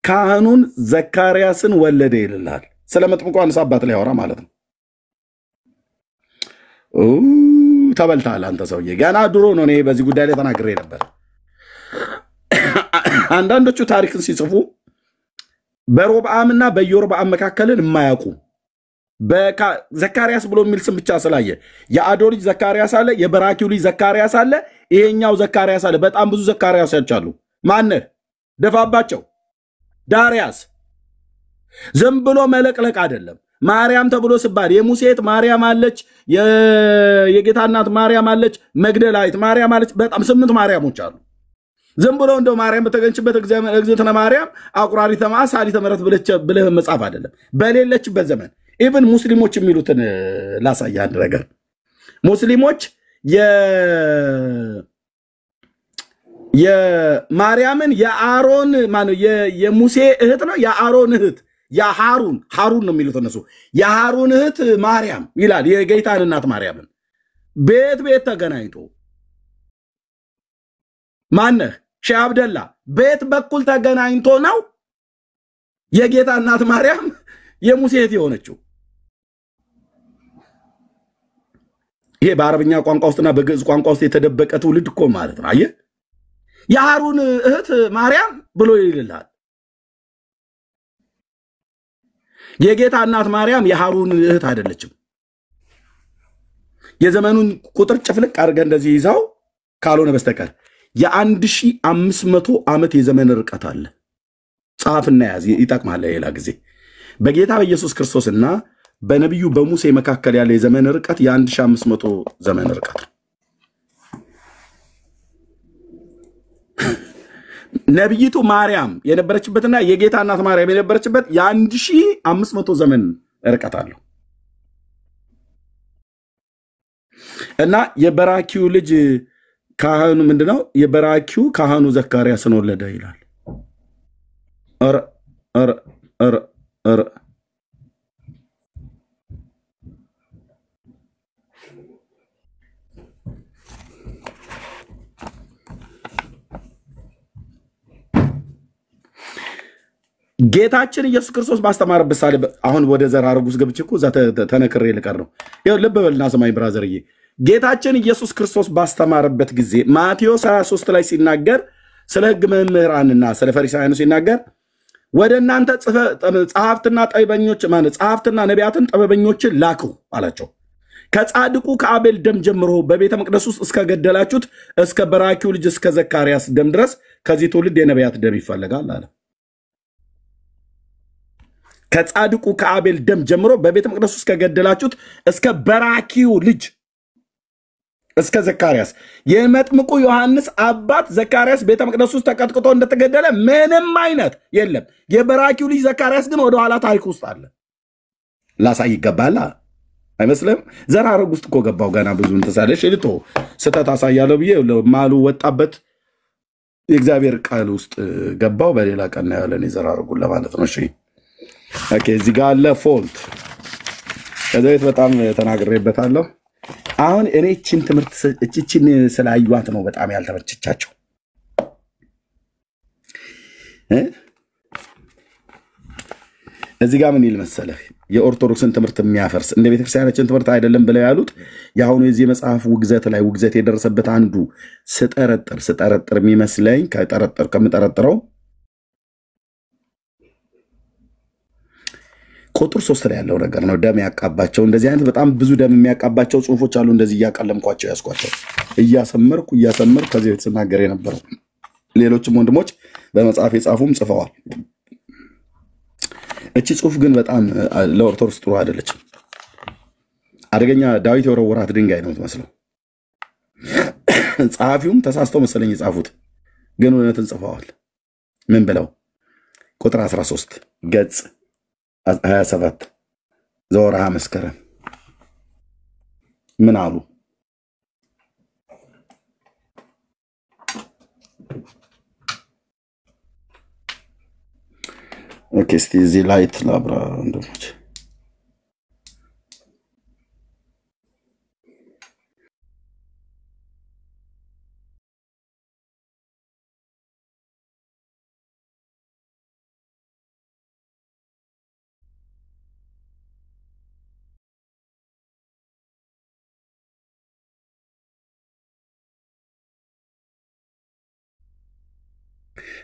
A: ካህኑን ዘካርያስን ወለደ ይልላል። ስለ መጥምቁ ዮሐንስ አባት ላይ ያወራ ማለት ነው። ተበልታል አንተ ሰውዬ። ገና ድሮ ነው እኔ በዚህ ጉዳይ ላይ ተናግሬ ነበር። አንዳንዶቹ ታሪክን ሲጽፉ በሮብዓምና በኢዮርብዓም መካከልን የማያውቁ ዘካርያስ ብሎ የሚል ስም ብቻ ስላየ የአዶ ልጅ ዘካርያስ አለ፣ የበራኪው ልጅ ዘካርያስ አለ፣ ይሄኛው ዘካርያስ አለ። በጣም ብዙ ዘካርያሶች አሉ። ማነህ ደፋባቸው? ዳርያስ። ዝም ብሎ መለቅለቅ አይደለም። ማርያም ተብሎ ሲባል የሙሴት ማርያም አለች፣ የጌታ እናት ማርያም አለች፣ መግደላዊት ማርያም አለች። በጣም 8 ማርያሞች አሉ። ዝም ብሎ እንደው ማርያም በተገኘችበት እግዝእትነ ማርያም አቁራሪተ መዓት ሰዓሊተ ምሕረት ብለህ መጻፍ አይደለም። በሌለችበት ዘመን ኢቭን ሙስሊሞች የሚሉትን ላሳያ አንድ ነገር። ሙስሊሞች የማርያምን የአሮን ማነው የሙሴ እህት ነው የአሮን እህት የሃሩን ነው የሚሉት እነሱ። የሃሩን እህት ማርያም ይላል የጌታን እናት ማርያምን ቤት ተገናኝቶ ማነህ ሼህ አብደላ ቤት በኩል ተገናኝቶ ነው የጌታ እናት ማርያም የሙሴ እህት የሆነችው። ይሄ በአረብኛ ቋንቋ ውስጥና በግዕዝ ቋንቋ ውስጥ የተደበቀ ትውልድ እኮ ማለት ነው። አየህ የሃሩን እህት ማርያም ብሎ ይልልሃል። የጌታ እናት ማርያም የሃሩን እህት አይደለችም። የዘመኑን ቁጥር ጭፍልቅ አድርገህ እንደዚህ ይዛው ካልሆነ በስተቀር የ1500 ዓመት የዘመን ርቀት አለ። ጻፍና ያዝ ይጠቅማል። ሌላ ጊዜ በጌታ በኢየሱስ ክርስቶስና በነቢዩ በሙሴ መካከል ያለ የዘመን ርቀት የ1500 ዘመን ርቀት። ነቢይቱ ማርያም የነበረችበትና የጌታ እናት ማርያም የነበረችበት የ1500 ዘመን ርቀት አለው እና የበራኪው ልጅ ካህኑ ምንድነው የበራኪው ካህኑ ዘካርያስን ወለደ ይላል። ኧረ ኧረ ኧረ ኧረ ጌታችን ኢየሱስ ክርስቶስ ባስተማረበት ሳለ አሁን ወደ ዘር ሐረግ ውስጥ ገብቼ እኮ እዛ ተነክሬ ልቀር ነው። ይኸው ልብ በልና ሰማኝ ብራዘርዬ። ጌታችን ኢየሱስ ክርስቶስ ባስተማረበት ጊዜ ማቴዎስ 23 ላይ ሲናገር ስለ ሕግ መምህራንና ስለ ፈሪሳውያኑ ሲናገር ወደ እናንተ ጸሐፍትና ጠበኞች ማለት ጸሐፍትና ነቢያትን ጠበበኞችን ላኩ አላቸው። ከጻድቁ ከአቤል ደም ጀምሮ በቤተ መቅደስ ውስጥ እስከገደላችሁት እስከ በራኪው ልጅ እስከ ዘካርያስ ደም ድረስ ከዚህ ትውልድ የነቢያት ደም ይፈልጋል አለ። ከጻድቁ ከአቤል ደም ጀምሮ በቤተ መቅደስ ውስጥ ከገደላችሁት እስከ በራኪው ልጅ እስከ ዘካርያስ የመጥምቁ ዮሐንስ አባት ዘካርያስ ቤተ መቅደስ ውስጥ ተቀጥቅጦ እንደተገደለ ምንም አይነት የለም። የበራኪው ልጅ ዘካርያስ ግን ወደ ኋላ ታሪክ ውስጥ አለ። ላሳይ ይገባል አይመስልም? ዘር ሐረግ ውስጥ እኮ ገባው ገና ብዙ እንተሳለሽ ልቶ ስተት አሳያለሁ ብዬ ማሉ ወጣበት የእግዚአብሔር ቃል ውስጥ ገባው። በሌላ ቀን ያለን የዘር ሐረጉን ለማለት ነው። እሺ ኦኬ፣ እዚህ ጋር አለ ፎልት ከዚህ ቤት በጣም ተናግሬበታለሁ። አሁን እኔ እቺን ትምህርት እቺን ስላዩዋት ነው በጣም ያልተመቸቻቸው። እዚህ ጋር ምን ይል መሰለህ? የኦርቶዶክስን ትምህርት የሚያፈርስ እንደ ቤተክርስቲያናችን ትምህርት አይደለም ብለው ያሉት የአሁኑ የዚህ መጽሐፍ ውግዘት ላይ ውግዘት የደረሰበት አንዱ ስጠረጥር የሚመስለኝ ከምጠረጥረው ቁጥር 3 ላይ ያለው ነገር ነው። ደም ያቃባቸው እንደዚህ አይነት በጣም ብዙ ደም የሚያቃባቸው ጽሁፎች አሉ። እንደዚህ እያቀለምኳቸው ያስኳቸው እያሰመርኩ ከዚህ ቤት ስናገር የነበረው ሌሎችም ወንድሞች በመጽሐፍ የጻፉም ጽፈዋል። እቺ ጽሁፍ ግን በጣም ለኦርቶዶክስ ጥሩ አይደለችም። አደገኛ ዳዊት የወረወራት ድንጋይ ነው የምትመስለው። ጸሐፊውም ተሳስተው መሰለኝ የጻፉት ግን እውነትን ጽፈዋል። ምን ብለው ቁጥር 13 ገጽ 27 ዘወርሃ መስከረም ምን አሉ? ኦኬ፣ እስቲ እዚህ ላይት ላብራ ወንድሞች።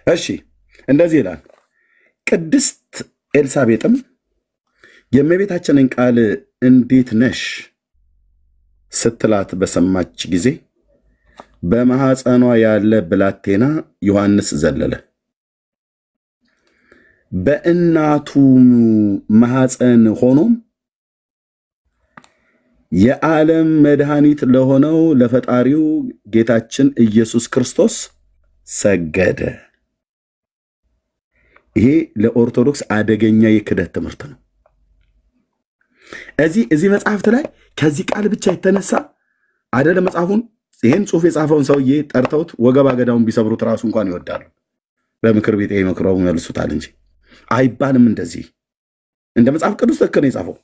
A: እሺ እንደዚህ ይላል። ቅድስት ኤልሳቤጥም የእመቤታችንን ቃል እንዴት ነሽ ስትላት በሰማች ጊዜ በማኅፀኗ ያለ ብላቴና ዮሐንስ ዘለለ። በእናቱ ማኅፀን ሆኖም የዓለም መድኃኒት ለሆነው ለፈጣሪው ጌታችን ኢየሱስ ክርስቶስ ሰገደ። ይሄ ለኦርቶዶክስ አደገኛ የክደት ትምህርት ነው። እዚህ መጽሐፍት ላይ ከዚህ ቃል ብቻ የተነሳ አይደለ መጽሐፉን ይሄን ጽሑፍ የጻፈውን ሰውዬ ጠርተውት ወገባ ገዳውን ቢሰብሩት ራሱ እንኳን ይወዳሉ። በምክር ቤት ይመክረው መልሱታል እንጂ አይባልም። እንደዚህ እንደ መጽሐፍ ቅዱስ ትክክል ነው የጻፈው።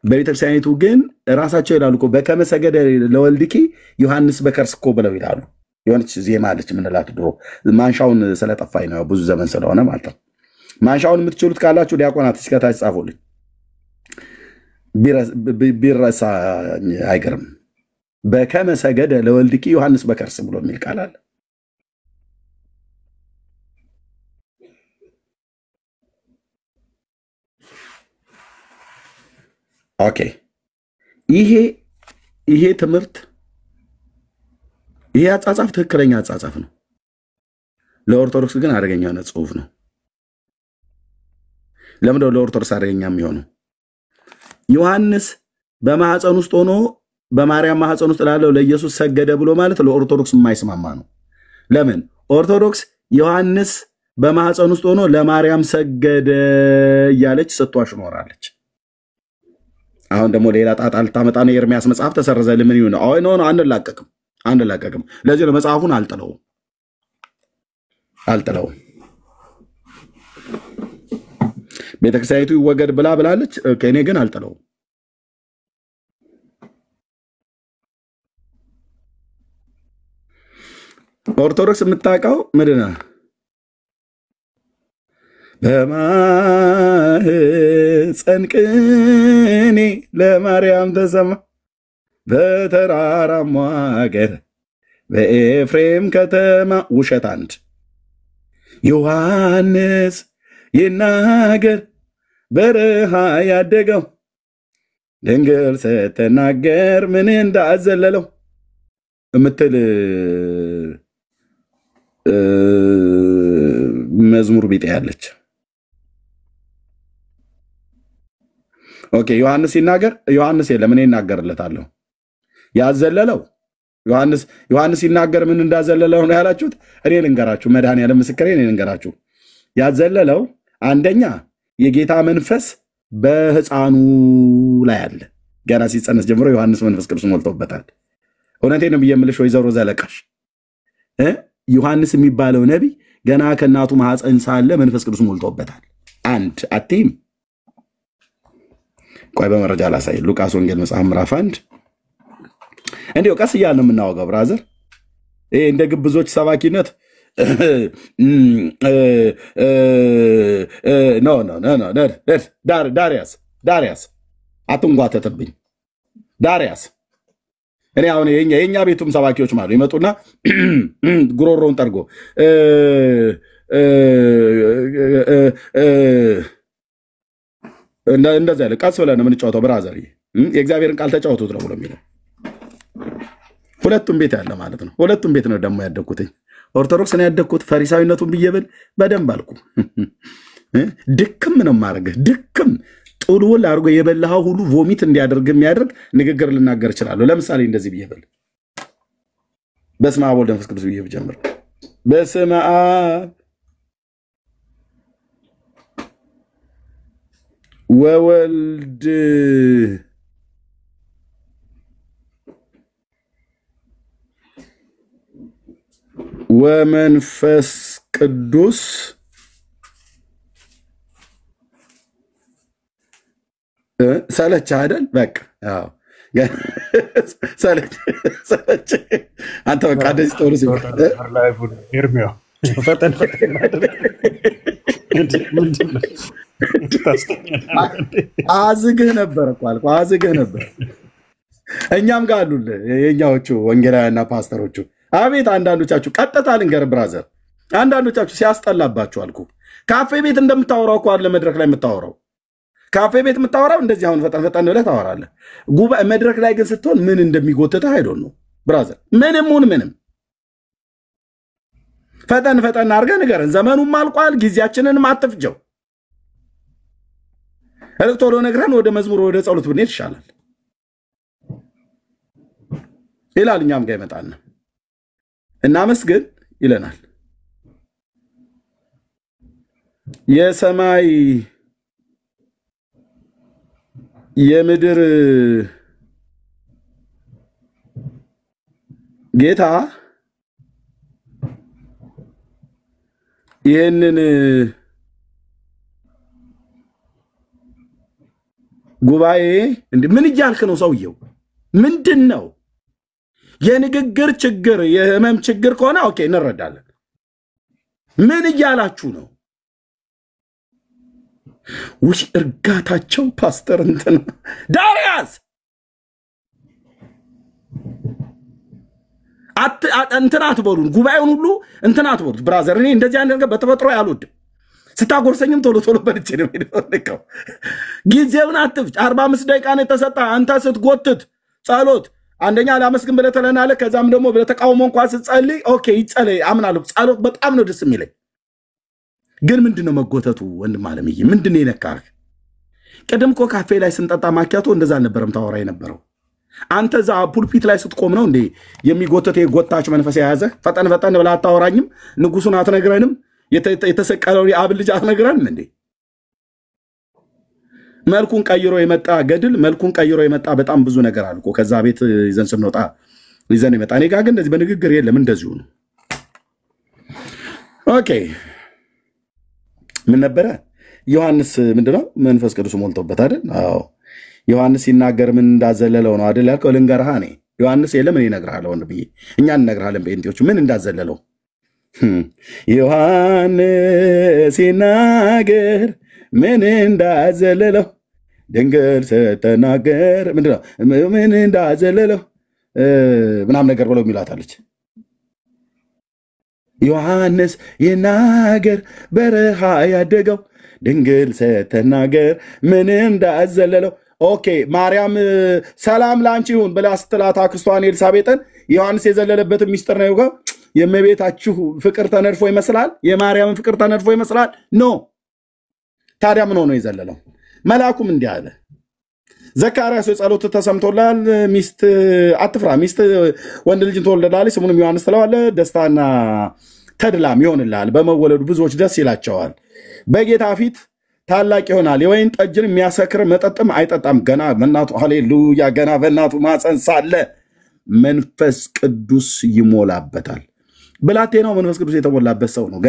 A: በቤተክርስቲያኒቱ ግን ራሳቸው ይላሉ እኮ በከመ ሰገደ ለወልድኪ ዮሐንስ በከርስኮ ብለው ይላሉ። የሆነች ዜማ አለች ምንላት ድሮ ማንሻውን ስለጠፋኝ ነው ብዙ ዘመን ስለሆነ ማለት ነው። ማንሻውን የምትችሉት ካላችሁ ዲያቆናት እስከታች ጻፉልኝ። ቢረሳ አይገርም። በከመ ሰገደ ለወልድኪ ዮሐንስ በከርስ ብሎ የሚል ቃል አለ። ኦኬ፣ ይሄ ትምህርት ይሄ አጻጻፍ ትክክለኛ አጻጻፍ ነው። ለኦርቶዶክስ ግን አደገኛ የሆነ ጽሁፍ ነው። ለምንድነው ለኦርቶዶክስ አደገኛ የሚሆነው? ዮሐንስ በማኅፀን ውስጥ ሆኖ በማርያም ማኅፀን ውስጥ ላለው ለኢየሱስ ሰገደ ብሎ ማለት ለኦርቶዶክስ የማይስማማ ነው። ለምን? ኦርቶዶክስ ዮሐንስ በማኅፀን ውስጥ ሆኖ ለማርያም ሰገደ እያለች ስትዋሽ ኖራለች። አሁን ደግሞ ሌላ ጣጣ ልታመጣ ነው። የኤርሚያስ መጽሐፍ ተሰረዘልህ ምን ይሁን? አይ ኖ አንላቀቅም። ለዚህ ነው መጽሐፉን አልጥለውም። ቤተክርስቲያኒቱ ይወገድ ብላለች። እኔ ግን አልጥለውም። ኦርቶዶክስ የምታውቀው ምንድን ነው? በማህፀን ቅኔ ለማርያም ተሰማ በተራራማ ሀገር በኤፍሬም ከተማ ውሸት አንድ ዮሐንስ ይናገር በረሃ ያደገው ድንግል ስትናገር ምን እንዳዘለለው እምትል መዝሙር ቢጤ ያለች። ኦኬ ዮሐንስ ይናገር። ዮሐንስ የለም እኔ እናገርለታለሁ። ያዘለለው ዮሐንስ ይናገር ምን እንዳዘለለው ነው ያላችሁት። እኔ ልንገራችሁ፣ መድኃኒዓለም ምስክሬ፣ እኔ ልንገራችሁ። ያዘለለው አንደኛ የጌታ መንፈስ በሕፃኑ ላይ አለ። ገና ሲጸነስ ጀምሮ ዮሐንስ መንፈስ ቅዱስ ሞልቶበታል። እውነቴን ነው ብዬምልሽ ወይዘሮ ዘለቃሽ ዮሐንስ የሚባለው ነቢይ ገና ከእናቱ ማህፀን ሳለ መንፈስ ቅዱስ ሞልቶበታል። አንድ አቲም ቆይ በመረጃ ላሳይ። ሉቃስ ወንጌል መጽሐፍ ምዕራፍ 1 እንዲሁ ቀስ እያልን ነው የምናወጋው ብራዘር። ይሄ እንደ ግብዞች ሰባኪነት ኖ ዳሪያስ አትንጓተትብኝ። ዳሪያስ እኔ አሁን የኛ ቤቱም ሰባኪዎች ማለት ይመጡና ጉሮሮውን ጠርጎ እንደዛ ያለ ቀስ ብለን ነው የምንጫወተው ብራዘር። የእግዚአብሔርን ቃል ተጫወቱት ነው ብሎ የሚለው ሁለቱም ቤት ያለ ማለት ነው። ሁለቱም ቤት ነው ደግሞ ያደግኩትኝ። ኦርቶዶክስ ነው ያደግኩት። ፈሪሳዊነቱን ብዬብል በደንብ አልኩ። ድክም ነው ማድረግህ። ድክም ጥሉል አድርጎ የበላኸው ሁሉ ቮሚት እንዲያደርግ የሚያደርግ ንግግር ልናገር እችላለሁ። ለምሳሌ እንደዚህ ብዬብል በስመ አብ ወወልድ ወመንፈስ ቅዱስ ብዬ ብጀምር በስመ አብ ወወልድ ወመንፈስ ቅዱስ ሰለች አይደል? በቃ አዎ ሰለች አንተ በቃ እንደዚህ ጦር ሲሆን
F: ኤርሚያው ፈጠን
A: አዝግህ ነበር እኮ አልኩህ። አዝግህ ነበር። እኛም ጋር አሉልህ የኛዎቹ ወንጌላውያንና ፓስተሮቹ። አቤት አንዳንዶቻችሁ ቀጥታ ልንገርህ ብራዘር፣ አንዳንዶቻችሁ ሲያስጠላባችሁ አልኩህ። ካፌ ቤት እንደምታወራው እኮ አለ መድረክ ላይ የምታወራው። ካፌ ቤት የምታወራው እንደዚህ አሁን ፈጠን ፈጠን ብለህ ታወራለህ። ጉባኤ መድረክ ላይ ግን ስትሆን ምን እንደሚጎትተህ አይዶን ነው ብራዘር። ምንም ፈጠን ፈጠን አድርገህ ንገረን። ዘመኑም አልቋል፣ ጊዜያችንንም አትፍጀው። ቶሎ ነግረን ወደ መዝሙር ወደ ጸሎት ብንሄድ ይሻላል ይላል። እኛም ጋር ይመጣና እናመስግን ይለናል። የሰማይ የምድር ጌታ ይህንን ጉባኤ ምን እያልክ ነው ሰውየው? ምንድን ነው የንግግር ችግር የህመም ችግር ከሆነ ኦኬ እንረዳለን። ምን እያላችሁ ነው? ውሽ እርጋታቸው ፓስተር ዳሪያስ እንትን አትበሉን። ጉባኤውን ሁሉ እንትን አትበሉት ብራዘር። እኔ እንደዚህ አይነት ነገር በተፈጥሮ ያልወድም። ስታጎርሰኝም ቶሎ ቶሎ በልቼ ነው የሚደረገው። ጊዜውን አትፍጭ። 45 ደቂቃ ነው የተሰጠ። አንተ ስትጎትት ጸሎት አንደኛ ላመስግን ብለህ ተለናለህ። ከዛም ደግሞ በተቃውሞ እንኳን ስትጸልይ ኦኬ ይጸልይ አምናለሁ። ጸሎት በጣም ነው ደስ የሚለኝ። ግን ምንድነው መጎተቱ? ወንድም አለምዬ ምንድነው የነካህ? ቀደም እኮ ካፌ ላይ ስንጠጣ ማኪያቶ እንደዛ አልነበረም ታወራ የነበረው። አንተ እዛ ፑልፒት ላይ ስትቆም ነው እንዴ የሚጎተት የጎታች መንፈስ የያዘህ? ፈጠን ፈጠን ብለህ አታወራኝም? ንጉሱን አትነግረንም? የተሰቀለው የአብ ልጅ አትነግረንም እንዴ? መልኩን ቀይሮ የመጣ ገድል መልኩን ቀይሮ የመጣ በጣም ብዙ ነገር አልኩ። ከዛ ቤት ይዘን ስንወጣ ይዘን የመጣ እኔ ጋር ግን እንደዚህ በንግግር የለም እንደዚሁ ነው። ኦኬ ምን ነበረ ዮሐንስ ምንድነው መንፈስ ቅዱስ ሞልቶበት አይደል? አዎ ዮሐንስ ሲናገር ምን እንዳዘለለው ነው አይደል ያልከው? ልንገርህ እኔ ዮሐንስ የለም እኔ እነግርሃለሁ ወንድምዬ፣ እኛ እንነግርሃለን በእንቲዎቹ ምን እንዳዘለለው። ዮሐንስ ሲናገር ምን እንዳዘለለው ድንግል ስትናገር ምንድነው ምን እንዳዘለለው ምናምን ነገር ብለው የሚላታለች። ዮሐንስ ይናገር በረሃ ያደገው ድንግል ስትናገር ምን እንዳዘለለው። ኦኬ ማርያም ሰላም ላንቺ ይሁን ብላ ስትላት ክርስቶን ኤልሳቤጥን ዮሐንስ የዘለለበትን ሚስጥር ነው ይገው። የእመቤታችሁ ፍቅር ተነድፎ ይመስላል፣ የማርያምን ፍቅር ተነድፎ ይመስላል። ኖ ታዲያ ምን ሆኖ የዘለለው? መልአኩም እንዲህ አለ፣ ዘካርያስ ጸሎት ተሰምቶላል፣ ሚስት አትፍራ፣ ሚስት ወንድ ልጅ ትወልዳለች፣ ስሙንም ዮሐንስ ትለዋለህ፣ ደስታና ተድላም ይሆንልሃል፣ በመወለዱ ብዙዎች ደስ ይላቸዋል፣ በጌታ ፊት ታላቅ ይሆናል፣ የወይን ጠጅን የሚያሰክር መጠጥም አይጠጣም፣ ገና በእናቱ ሃሌሉያ፣ ገና በእናቱ ማፀን ሳለ መንፈስ ቅዱስ ይሞላበታል። ብላቴናው መንፈስ ቅዱስ የተሞላበት ሰው ነው።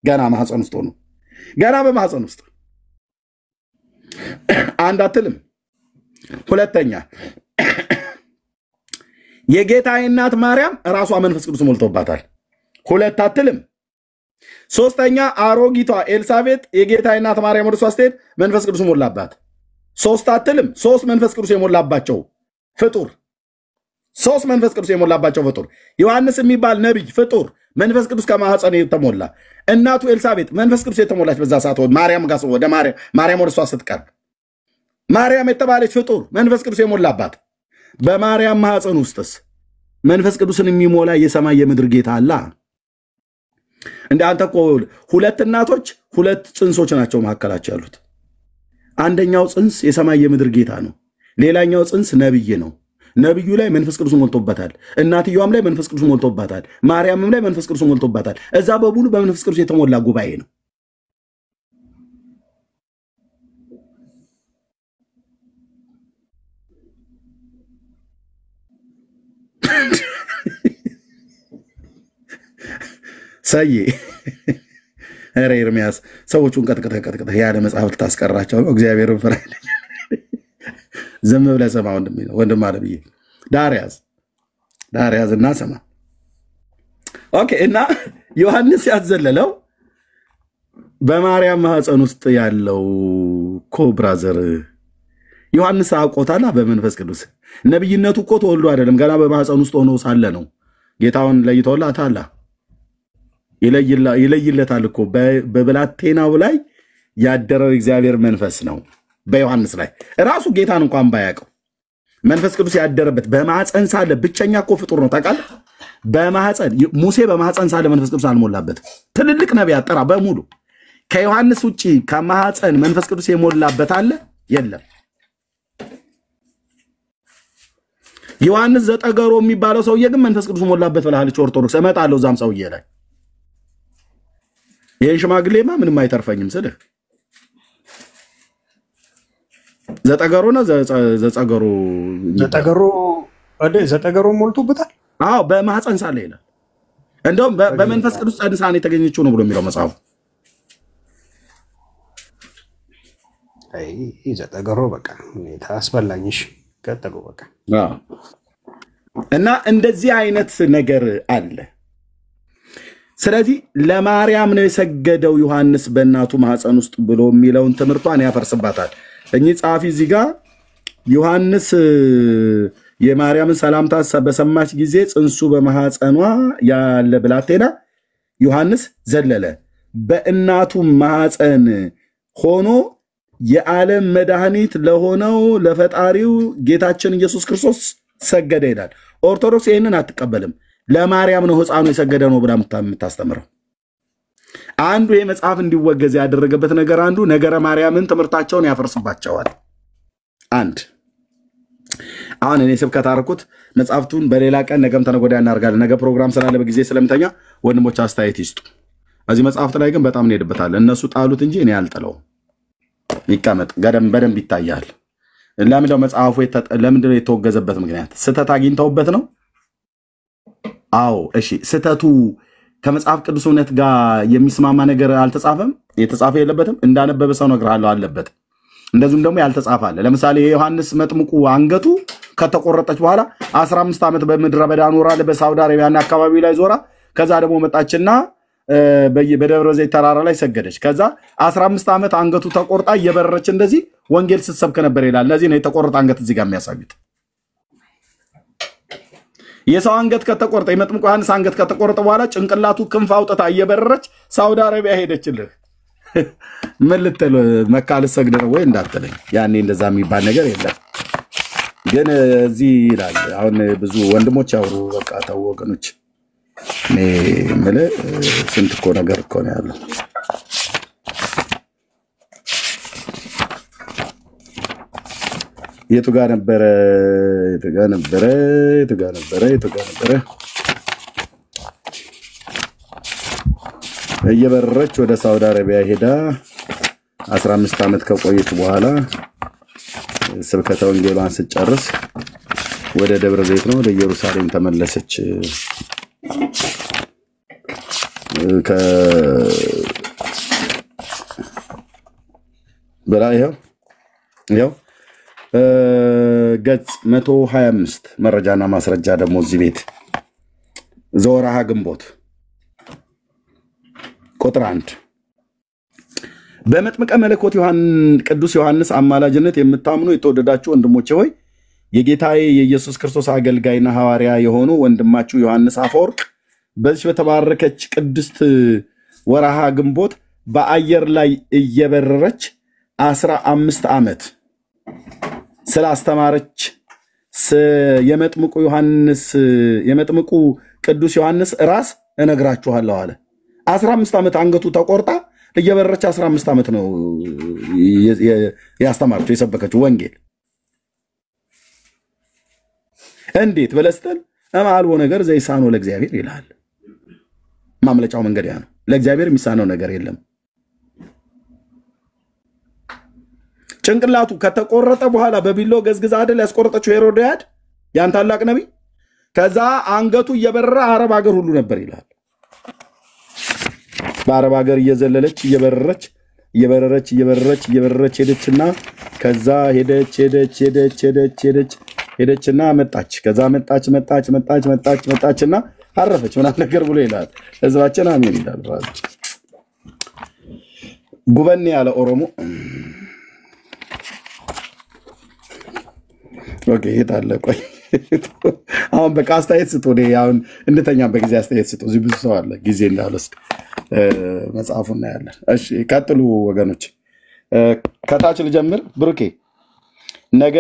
A: ገና ማህፀን ውስጥ ሆኖ ገና በማህፀን ውስጥ አንድ አትልም። ሁለተኛ የጌታዬ እናት ማርያም ራሷ መንፈስ ቅዱስ ሞልቶባታል። ሁለት አትልም። ሶስተኛ አሮጊቷ ኤልሳቤጥ የጌታዬ እናት ማርያም ወደ እሷ ስትሄድ መንፈስ ቅዱስ ሞላባት። ሶስት አትልም። ሶስት መንፈስ ቅዱስ የሞላባቸው ፍጡር፣ ሶስት መንፈስ ቅዱስ የሞላባቸው ፍጡር። ዮሐንስ የሚባል ነቢይ ፍጡር መንፈስ ቅዱስ ከማህፀን የተሞላ፣ እናቱ ኤልሳቤጥ መንፈስ ቅዱስ የተሞላች በዛ ሰዓት ማርያም ጋር ወደ ማርያም ወደ እሷ ስትቀርብ ማርያም የተባለች ፍጡር መንፈስ ቅዱስ የሞላባት። በማርያም ማህፀን ውስጥስ መንፈስ ቅዱስን የሚሞላ የሰማይ የምድር ጌታ አለ። እንደ አንተ እኮ ሁለት እናቶች ሁለት ጽንሶች ናቸው መካከላቸው ያሉት። አንደኛው ጽንስ የሰማይ የምድር ጌታ ነው፣ ሌላኛው ጽንስ ነብይ ነው። ነብዩ ላይ መንፈስ ቅዱስ ሞልቶባታል፣ እናትየዋም ላይ መንፈስ ቅዱስ ሞልቶባታል፣ ማርያምም ላይ መንፈስ ቅዱስ ሞልቶባታል። እዛ በሙሉ በመንፈስ ቅዱስ የተሞላ ጉባኤ ነው። ሰዬ ኧረ ኤርሚያስ ሰዎቹን ቀጥቀህ ያለ መጽሐፍ ልታስቀራቸው ነው። እግዚአብሔርን ፍራ። ዝም ብለህ ስማ ወንድም አለ ብዬ ዳርያዝ እና ስማ። ኦኬ እና ዮሐንስ ያዘለለው በማርያም ማህፀን ውስጥ ያለው ብራዘር ዮሐንስ አውቆታላ በመንፈስ ቅዱስ። ነብይነቱ እኮ ተወልዶ አይደለም ገና በማህፀን ውስጥ ሆኖ ሳለ ነው ጌታውን ለይቶላታል። ይለይለታል እኮ በብላቴናው ላይ ያደረው እግዚአብሔር መንፈስ ነው። በዮሐንስ ላይ ራሱ ጌታን እንኳን ባያውቀው መንፈስ ቅዱስ ያደረበት በማህፀን ሳለ ብቸኛ እኮ ፍጡር ነው ታውቃለህ። በማህፀን ሙሴ በማህፀን ሳለ መንፈስ ቅዱስ አልሞላበት። ትልልቅ ነቢያት ጥራ በሙሉ ከዮሐንስ ውጪ ከማህፀን መንፈስ ቅዱስ የሞላበት አለ የለም። ዮሐንስ ዘጠገሮ የሚባለው ሰውዬ ግን መንፈስ ቅዱስ ሞላበት ብላለች ኦርቶዶክስ። እመጣለሁ እዛም ሰውዬ ላይ። ይሄን ሽማግሌማ ምንም አይተርፈኝም ስልህ ዘጠገሮና ዘጠገሮ ሞልቶበታል። አዎ በማህፀን ሳለ ይላል። እንደውም በመንፈስ ቅዱስ ጸንሳ ነው የተገኘችው ነው ብሎ የሚለው መጽሐፉ።
E: አይ ዘጠገሮ በቃ ታስበላኝሽ ቀጥሉ በቃ።
A: እና እንደዚህ አይነት ነገር አለ። ስለዚህ ለማርያም ነው የሰገደው ዮሐንስ በእናቱ ማህፀን ውስጥ ብሎ የሚለውን ትምህርቷን ያፈርስባታል። እኚህ ጸሐፊ እዚህ ጋር ዮሐንስ የማርያምን ሰላምታ በሰማች ጊዜ ጽንሱ በማህፀኗ ያለ ብላቴና ዮሐንስ ዘለለ፣ በእናቱ ማህፀን ሆኖ የዓለም መድኃኒት ለሆነው ለፈጣሪው ጌታችን ኢየሱስ ክርስቶስ ሰገደ ይላል። ኦርቶዶክስ ይህንን አትቀበልም። ለማርያም ነው ሕፃኑ የሰገደ ነው ብላ የምታስተምረው። አንዱ ይህ መጽሐፍ እንዲወገዝ ያደረገበት ነገር አንዱ ነገረ ማርያምን ትምህርታቸውን ያፈርስባቸዋል። አንድ አሁን እኔ ስብከት አደረኩት መጽሐፍቱን በሌላ ቀን ነገም ተነገ ወዲያ እናደርጋለን። ነገ ፕሮግራም ስላለ በጊዜ ስለምተኛ ወንድሞች አስተያየት ይስጡ። እዚህ መጽሐፍት ላይ ግን በጣም እንሄድበታለን። እነሱ ጣሉት እንጂ እኔ አልጥለውም። ይቀመጥ በደንብ ይታያል። ለምንድነው መጽሐፉ ለምንድነው የተወገዘበት ምክንያት? ስተት አግኝተውበት ነው? አዎ እሺ። ስተቱ ከመጽሐፍ ቅዱስ እውነት ጋር የሚስማማ ነገር አልተጻፈም? የተጻፈ የለበትም? እንዳነበበ ሰው ነግርሃለሁ አለበት። እንደዚሁም ደግሞ ያልተጻፈ አለ። ለምሳሌ የዮሐንስ መጥምቁ አንገቱ ከተቆረጠች በኋላ 15 ዓመት በምድረ በዳ ኖራ በሳውዲ አረቢያና አካባቢ ላይ ዞራ ከዛ ደግሞ መጣችና በደብረ ዘይት ተራራ ላይ ሰገደች። ከዛ 15 ዓመት አንገቱ ተቆርጣ እየበረረች እንደዚህ ወንጌል ስትሰብክ ነበር ይላል። ለዚህ ነው የተቆረጠ አንገት እዚህ ጋር የሚያሳዩት። የሰው አንገት ከተቆረጠ የመጥምቁ ዮሐንስ አንገት ከተቆረጠ በኋላ ጭንቅላቱ ክንፍ አውጥታ እየበረረች ሳውዲ አረቢያ ሄደችልህ። ምን ልትል መካ ልትሰግድ ነው ወይ እንዳትለኝ። ያኔ እንደዛ የሚባል ነገር የለም። ግን እዚህ ይላል። አሁን ብዙ ወንድሞች ያወሩ በቃ ተው ወገኖች። እኔ የምልህ ስንት እኮ ነገር እኮ ነው ያለው። የቱ ጋር ነበረ እየበረረች ወደ ሳውዲ አረቢያ ሄዳ 15 ዓመት ከቆየች በኋላ ስብከተ ወንጌሏን ስትጨርስ ወደ ደብረ ዘይት ነው ወደ ኢየሩሳሌም ተመለሰች። በላይ ይኸው ገጽ 125 መረጃና ማስረጃ ደግሞ እዚህ ቤት ዘወርሃ ግንቦት ቁጥር 1 በመጥምቀ መለኮት ቅዱስ ዮሐንስ አማላጅነት የምታምኑ የተወደዳችሁ ወንድሞቼ ሆይ የጌታዬ የኢየሱስ ክርስቶስ አገልጋይና ሐዋርያ የሆኑ ወንድማችሁ ዮሐንስ አፈወርቅ በዚህ በተባረከች ቅድስት ወርሃ ግንቦት በአየር ላይ እየበረረች 15 ዓመት ስላስተማረች የመጥምቁ ቅዱስ ዮሐንስ ራስ እነግራችኋለሁ አለ። 15 ዓመት አንገቱ ተቆርጣ እየበረረች 15 ዓመት ነው ያስተማረችው የሰበከችው ወንጌል። እንዴት በለስተን አማልቦ ነገር ዘይሳኖ ለእግዚአብሔር ይላል። ማምለጫው መንገድ ያ ነው። ለእግዚአብሔር የሚሳነው ነገር የለም። ጭንቅላቱ ከተቆረጠ በኋላ በቢሎ ገዝግዛ አይደል ያስቆረጠችው ሄሮድያድ ያን ታላቅ ነብይ። ከዛ አንገቱ እየበረረ አረብ ሀገር ሁሉ ነበር ይላል። በአረብ ሀገር እየዘለለች እየበረረች ሄደችና ከዛ ሄደችና መጣች። ከዛ መጣችና አረፈች ምናምን ነገር ብሎ ይላል። ህዝባችን አሜን ይላል። ጉበኔ ያለ ኦሮሞ ኦኬ ይታለ ቆይ አሁን በቃ አስተያየት ስጡ። አሁን እንድተኛ በጊዜ አስተያየት ስጡ። እዚህ ብዙ ሰው አለ ጊዜ እንዳልወስድ መጽሐፉን ያለን። እሺ ቀጥሉ ወገኖች። ከታች ልጀምር። ብሩኬ ነገ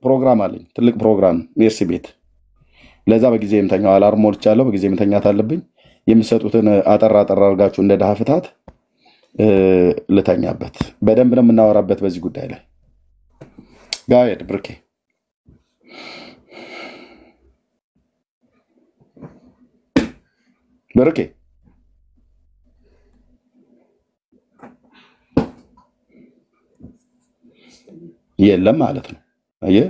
A: ፕሮግራም አለኝ፣ ትልቅ ፕሮግራም ሜርሲ ቤት። ለዛ በጊዜ የምተኛው አላርም ሞልቻለሁ። በጊዜ የምተኛት አለብኝ። የምሰጡትን አጠራ አድርጋችሁ እንደ ድሃ ፍታት ልተኛበት። በደንብ ነው የምናወራበት በዚህ ጉዳይ ላይ። ጋይድ ብሩኬ ብሩኬ የለም ማለት ነው። አየህ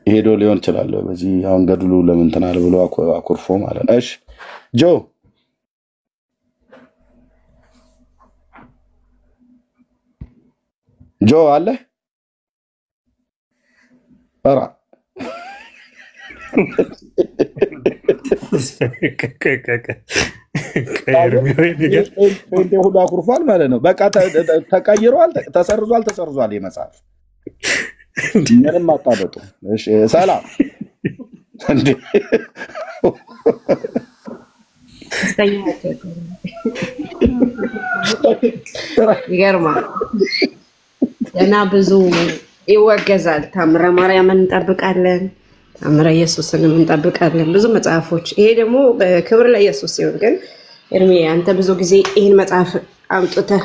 A: ሄዶ ሊሆን ይችላል። በዚህ አሁን ገድሉ ለምን ተናል ብሎ አኩርፎ ማለት ነው። እሺ ጆ አለ ኧረ ሁሉ አኩርፏል ማለት ነው። በቃ ተቀይሯል፣ ተሰርዟል የመጽሐፍ ምንም አጣበጡ። እሺ ሰላም እንዴ
G: ይገርማል። ገና ብዙ ይወገዛል። ታምረ ማርያምን እንጠብቃለን፣ ታምረ ኢየሱስንም እንጠብቃለን። ብዙ መጽሐፎች። ይሄ ደግሞ በክብር ለኢየሱስ ሲሆን ግን እርሜ አንተ ብዙ ጊዜ ይህን መጽሐፍ አምጥተህ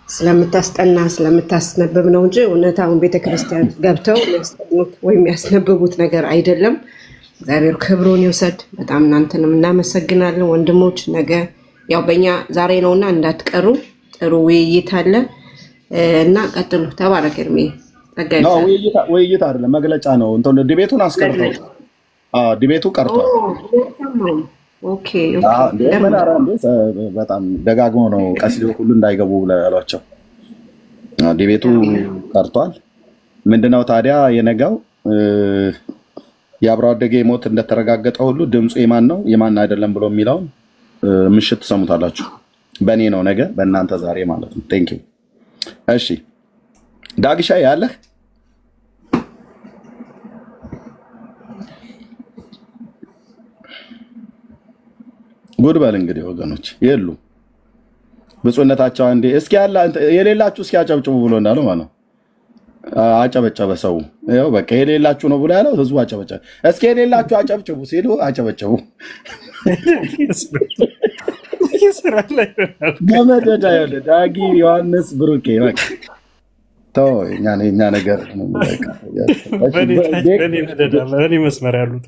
G: ስለምታስጠና ስለምታስነብብ ነው እንጂ እውነታውን ቤተክርስቲያን ገብተው ያስጠኑት ወይም ያስነብቡት ነገር አይደለም። እግዚአብሔር ክብሩን ይውሰድ። በጣም እናንተንም እናመሰግናለን ወንድሞች። ነገ ያው በእኛ ዛሬ ነውና እንዳትቀሩ ጥሩ ውይይት አለ እና ቀጥሉ። ተባረክ እርሜ ጠጋይ
A: ነው። ውይይት አይደለም መግለጫ ነው። እንትን ዲቤቱን አስቀርተው ዲቤቱ ቀርቷል።
G: ኦኬ
A: በጣም ደጋግሞ ነው ቀሲስ ሁሉ እንዳይገቡ ብለው ያሏቸው። ዲቤቱ ቀርቷል። ምንድነው ታዲያ የነጋው የአብሮ አደጌ ሞት እንደተረጋገጠ ሁሉ ድምፁ የማን ነው የማን አይደለም ብሎ የሚለውን ምሽት ትሰሙታላችሁ። በእኔ ነው ነገ በእናንተ ዛሬ ማለት ነው። ቴንክ ዩ። እሺ ዳግሻ ያለህ ጉድ በል እንግዲህ ወገኖች የሉ ብፁዕነታቸው አንዴ እስኪ ያለ የሌላችሁ እስኪ አጨብጭቡ ብሎ እንዳለው ማለት ነው። አጨበጨበ ሰው ይኸው በቃ የሌላችሁ ነው ብሎ ያለው ህዝቡ አጨበጨበ። እስኪ የሌላችሁ አጨብጭቡ ሲሉ አጨበጨቡ። ገመደዳ ያለ ዳጊ ዮሐንስ ብሩኬ በቃ ተው እኛ ነገር ነው በቃ
I: በኔ መስመር ያሉት